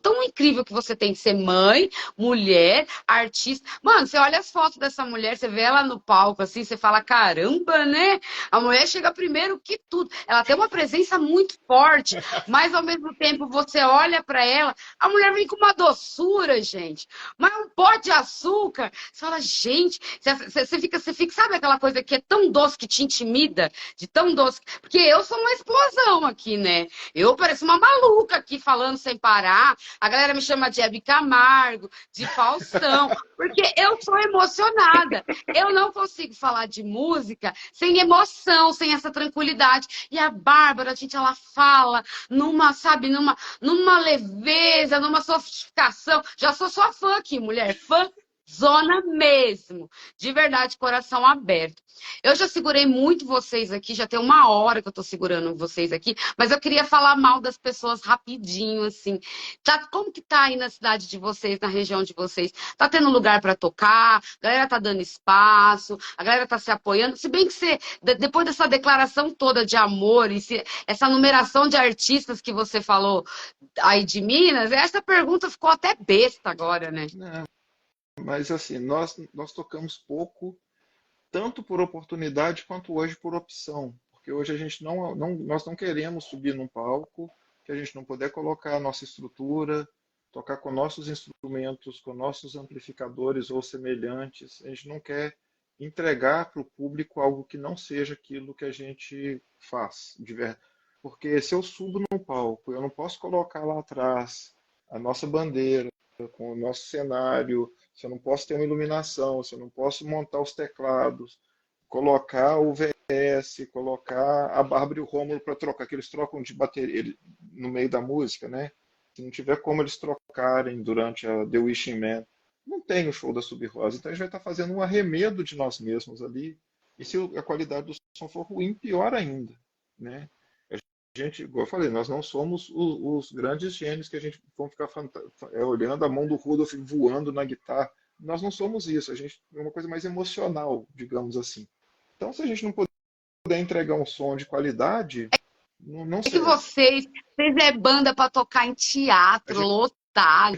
tão incrível que você tem de ser mãe, mulher, artista. Mano, você olha as fotos dessa mulher, você vê ela no palco, assim, você fala, caramba, né? A mulher chega primeiro que tudo. Ela tem uma presença muito forte, mas ao mesmo tempo você olha pra ela, a mulher vem com uma doçura, gente. Mas um pó de açúcar, você fala, gente, você fica, sabe aquela coisa que é tão doce que te intimida? De tão doce. Porque eu sou uma explosão aqui, né? Eu pareço uma maluca aqui falando sem parar. A galera me chama de Hebe Camargo, de Faustão, porque eu sou emocionada. Eu não consigo falar de música sem emoção, sem essa tranquilidade. E a Bárbara, gente, ela fala numa, sabe, numa leveza, numa sofisticação. Já sou sua fã aqui, mulher, fã zona mesmo, de verdade, coração aberto. Eu já segurei muito vocês aqui, já tem 1 hora que eu tô segurando vocês aqui, mas eu queria falar mal das pessoas rapidinho, assim. Como que tá aí na cidade de vocês, na região de vocês? Tá tendo lugar para tocar? A galera tá dando espaço? A galera tá se apoiando? Se bem que você, depois dessa declaração toda de amor e essa numeração de artistas que você falou aí de Minas, essa pergunta ficou até besta agora, né? Não, mas assim, nós tocamos pouco, tanto por oportunidade quanto hoje por opção. Porque hoje a gente nós não queremos subir num palco que a gente não puder colocar a nossa estrutura, tocar com nossos instrumentos, com nossos amplificadores ou semelhantes. A gente não quer entregar para o público algo que não seja aquilo que a gente faz, de verdade. Porque se eu subo num palco, eu não posso colocar lá atrás a nossa bandeira, com o nosso cenário, se eu não posso ter uma iluminação, se eu não posso montar os teclados, colocar o VS, colocar a Bárbara e o Rômulo para trocar, que eles trocam de bateria no meio da música, né? Se não tiver como eles trocarem durante a The Wishing Man, não tem o show da Sub-Rosa. Então a gente vai estar fazendo um arremedo de nós mesmos ali. E se a qualidade do som for ruim, pior ainda, né? Gente, igual eu falei, nós não somos os grandes gênios que a gente vão ficar olhando a mão do Rudolf voando na guitarra. Nós não somos isso, a gente é uma coisa mais emocional, digamos assim. Então, se a gente não puder entregar um som de qualidade, não É que sei. vocês é banda para tocar em teatro, lotado.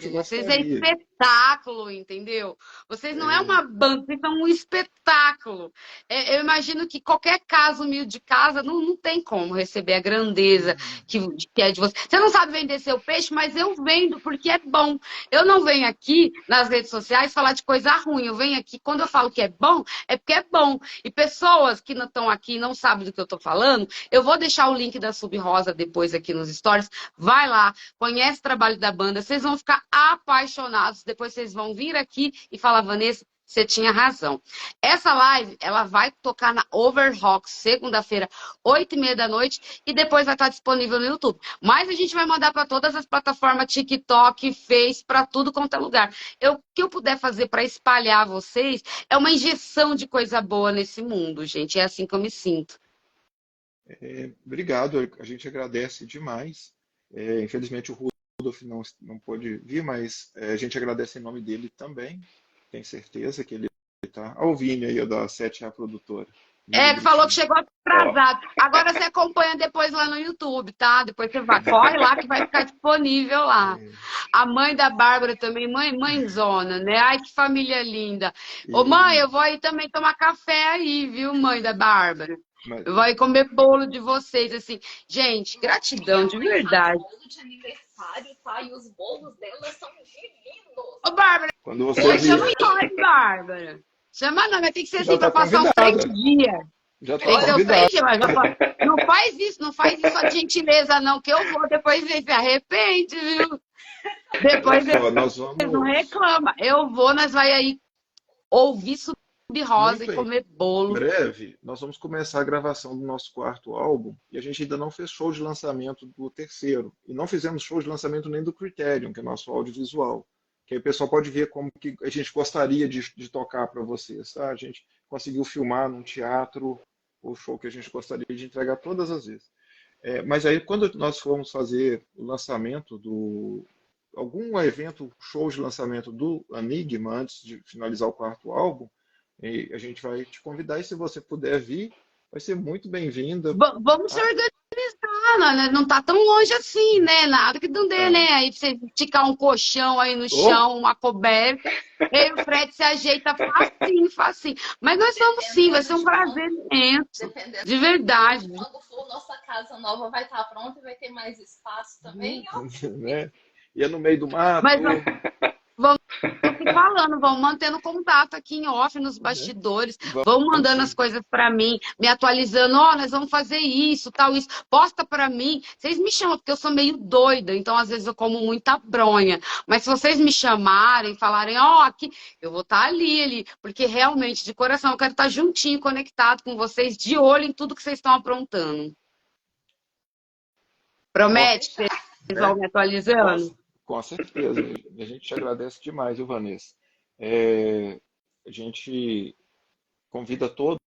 Eu Vocês é gostaria. espetáculo, entendeu? Vocês não é uma banda, vocês são um espetáculo. Eu imagino que qualquer casa humilde de casa não tem como receber a grandeza que é de vocês. Você não sabe vender seu peixe, mas eu vendo porque é bom. Eu não venho aqui nas redes sociais falar de coisa ruim. Eu venho aqui, quando eu falo que é bom, é porque é bom. E pessoas que não estão aqui e não sabem do que eu estou falando, eu vou deixar o link da Sub Rosa depois aqui nos stories. Vai lá, conhece o trabalho da banda, vocês vão ficar apaixonados. Depois vocês vão vir aqui e falar, Vanessa, você tinha razão. Essa live, ela vai tocar na Overrocks, segunda-feira, 8h30 da noite, e depois vai estar disponível no YouTube. Mas a gente vai mandar para todas as plataformas, TikTok, Face, para tudo quanto é lugar. O que eu puder fazer para espalhar vocês é uma injeção de coisa boa nesse mundo, gente. É assim que eu me sinto. Obrigado, a gente agradece demais. Infelizmente o Rudolf não pôde vir, mas a gente agradece em nome dele também. Tenho certeza que ele está. Olha o Vini aí, da 7A Produtora. Que falou que chegou atrasado. Agora você acompanha depois lá no YouTube, tá? Depois você vai, corre lá que vai ficar disponível lá. A mãe da Bárbara também, mãezona, né? Ai, que família linda. Ô, mãe, eu vou aí também tomar café aí, viu, mãe da Bárbara? Eu vou aí comer bolo de vocês, assim. Gente, gratidão, de verdade. Bolo de aniversário, tá? E os bolos dela são divinos. Ô, Bárbara, Quando você chama nós, Bárbara. Chama não, mas tem que ser assim Já pra tá passar uns 3 dias. já Tem que está ser uns 3 convidado. dias, mas não faz isso, não faz isso a gentileza, não, que eu vou, depois você se arrepende, viu? Depois Nós vocês não vamos. reclamam. Eu vou, nós vai aí ouvir Sub Rosa Muito e comer bolo. Em breve, nós vamos começar a gravação do nosso quarto álbum e a gente ainda não fez show de lançamento do terceiro. E não fizemos show de lançamento nem do Criterion, que é nosso audiovisual. Que aí o pessoal pode ver como que a gente gostaria de tocar para vocês. Tá? A gente conseguiu filmar num teatro o show que a gente gostaria de entregar todas as vezes. Mas aí, quando nós formos fazer o lançamento algum evento, show de lançamento do Enigma, antes de finalizar o quarto álbum, e a gente vai te convidar, e se você puder vir, vai ser muito bem-vinda. Vamos se organizar, não tá tão longe assim, né? Nada que não dê, né? Aí pra você esticar um colchão aí no chão, uma coberta, aí o Fred se ajeita facinho, facinho. Mas nós vamos sim, vai ser um prazer imenso. De verdade. Quando for nossa casa nova vai estar pronta e vai ter mais espaço também, ó. Né? E é no meio do mato. Mas vamos falando, vamos mantendo contato aqui em off, nos bastidores, vão mandando as coisas para mim, me atualizando, nós vamos fazer isso, tal, isso, posta para mim, vocês me chamam, porque eu sou meio doida, então às vezes eu como muita bronha, mas se vocês me chamarem, falarem, aqui, eu vou estar ali, porque realmente, de coração, eu quero estar juntinho, conectado com vocês, de olho em tudo que vocês estão aprontando. Promete que vocês vão me atualizando? Com certeza, a gente te agradece demais, viu, Vanessa? A gente convida todos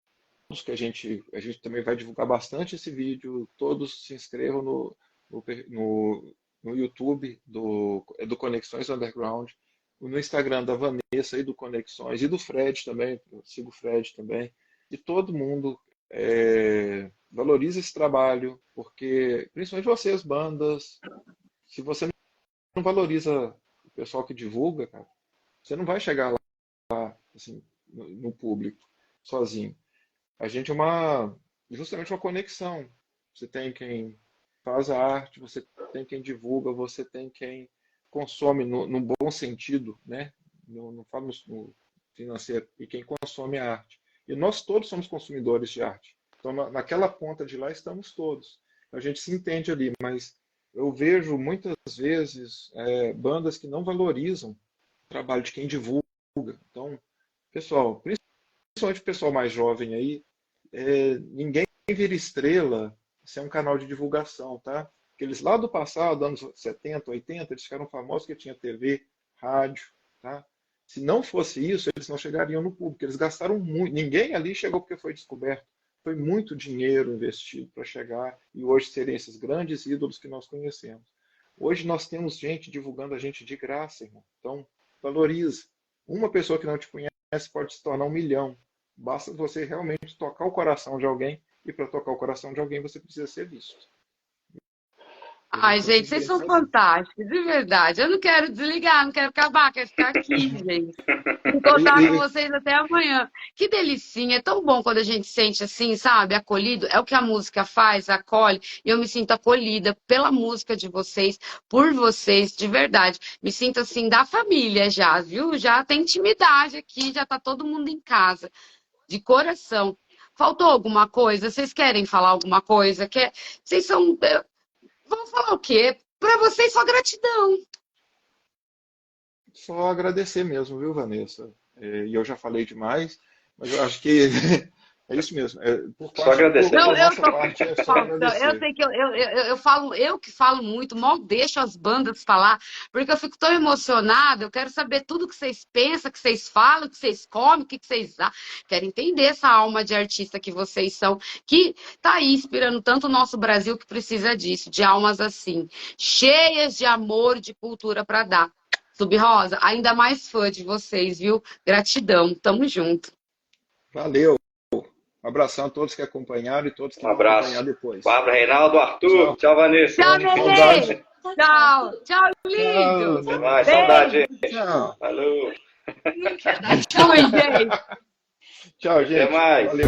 que a gente também vai divulgar bastante esse vídeo, todos se inscrevam no YouTube do Conexões Underground, no Instagram da Vanessa e do Conexões, e do Fred também, eu sigo o Fred também, e todo mundo valoriza esse trabalho, porque, principalmente vocês, bandas, se você não valoriza o pessoal que divulga, cara, você não vai chegar lá assim, no público sozinho. A gente é justamente uma conexão. Você tem quem faz a arte, você tem quem divulga, você tem quem consome no bom sentido, né? Não falo no financeiro, e quem consome a arte. E nós todos somos consumidores de arte. Então, naquela ponta de lá estamos todos. A gente se entende ali, mas eu vejo muitas vezes bandas que não valorizam o trabalho de quem divulga. Então, pessoal, principalmente o pessoal mais jovem aí, ninguém vira estrela, isso é um canal de divulgação, tá? Aqueles lá do passado, anos 70, 80, eles ficaram famosos porque tinha TV, rádio, tá? Se não fosse isso, eles não chegariam no público, eles gastaram muito, ninguém ali chegou porque foi descoberto. Foi muito dinheiro investido para chegar e hoje serem esses grandes ídolos que nós conhecemos. Hoje nós temos gente divulgando a gente de graça, irmão. Então, valoriza. Uma pessoa que não te conhece pode se tornar 1 milhão. Basta você realmente tocar o coração de alguém, e para tocar o coração de alguém você precisa ser visto. Ai, gente, vocês são fantásticos, de verdade. Eu não quero desligar, não quero acabar, quero ficar aqui, gente. Vou contar com vocês até amanhã. Que delicinha, é tão bom quando a gente sente assim, sabe, acolhido. É o que a música faz, acolhe. E eu me sinto acolhida pela música de vocês, por vocês, de verdade. Me sinto assim, da família já, viu? Já tem intimidade aqui, já tá todo mundo em casa, de coração. Faltou alguma coisa? Vocês querem falar alguma coisa? Vocês são... Vamos falar o quê? Para vocês, só gratidão. Só agradecer mesmo, viu, Vanessa? E eu já falei demais, mas eu acho que é isso mesmo. Só agradecer. Não, eu nossa parte é só agradecer. Eu sei que eu falo, eu que falo muito, mal deixo as bandas falar, porque eu fico tão emocionada, eu quero saber tudo que vocês pensam, que vocês falam, que vocês comem, o que vocês dão. Quero entender essa alma de artista que vocês são, que tá aí inspirando tanto o nosso Brasil que precisa disso, de almas assim, cheias de amor, de cultura para dar. Sub-Rosa, ainda mais fã de vocês, viu? Gratidão, tamo junto. Valeu. Um abração a todos que acompanharam e todos que vão acompanhar depois. Bárbara, Reinaldo, Arthur. Tchau, Vanessa. Tchau, Nenê. Tchau. Tchau, lindo. Até mais. Saudade. Tchau. Falou. Fui, gente. Tchau, gente. Até mais. Valeu.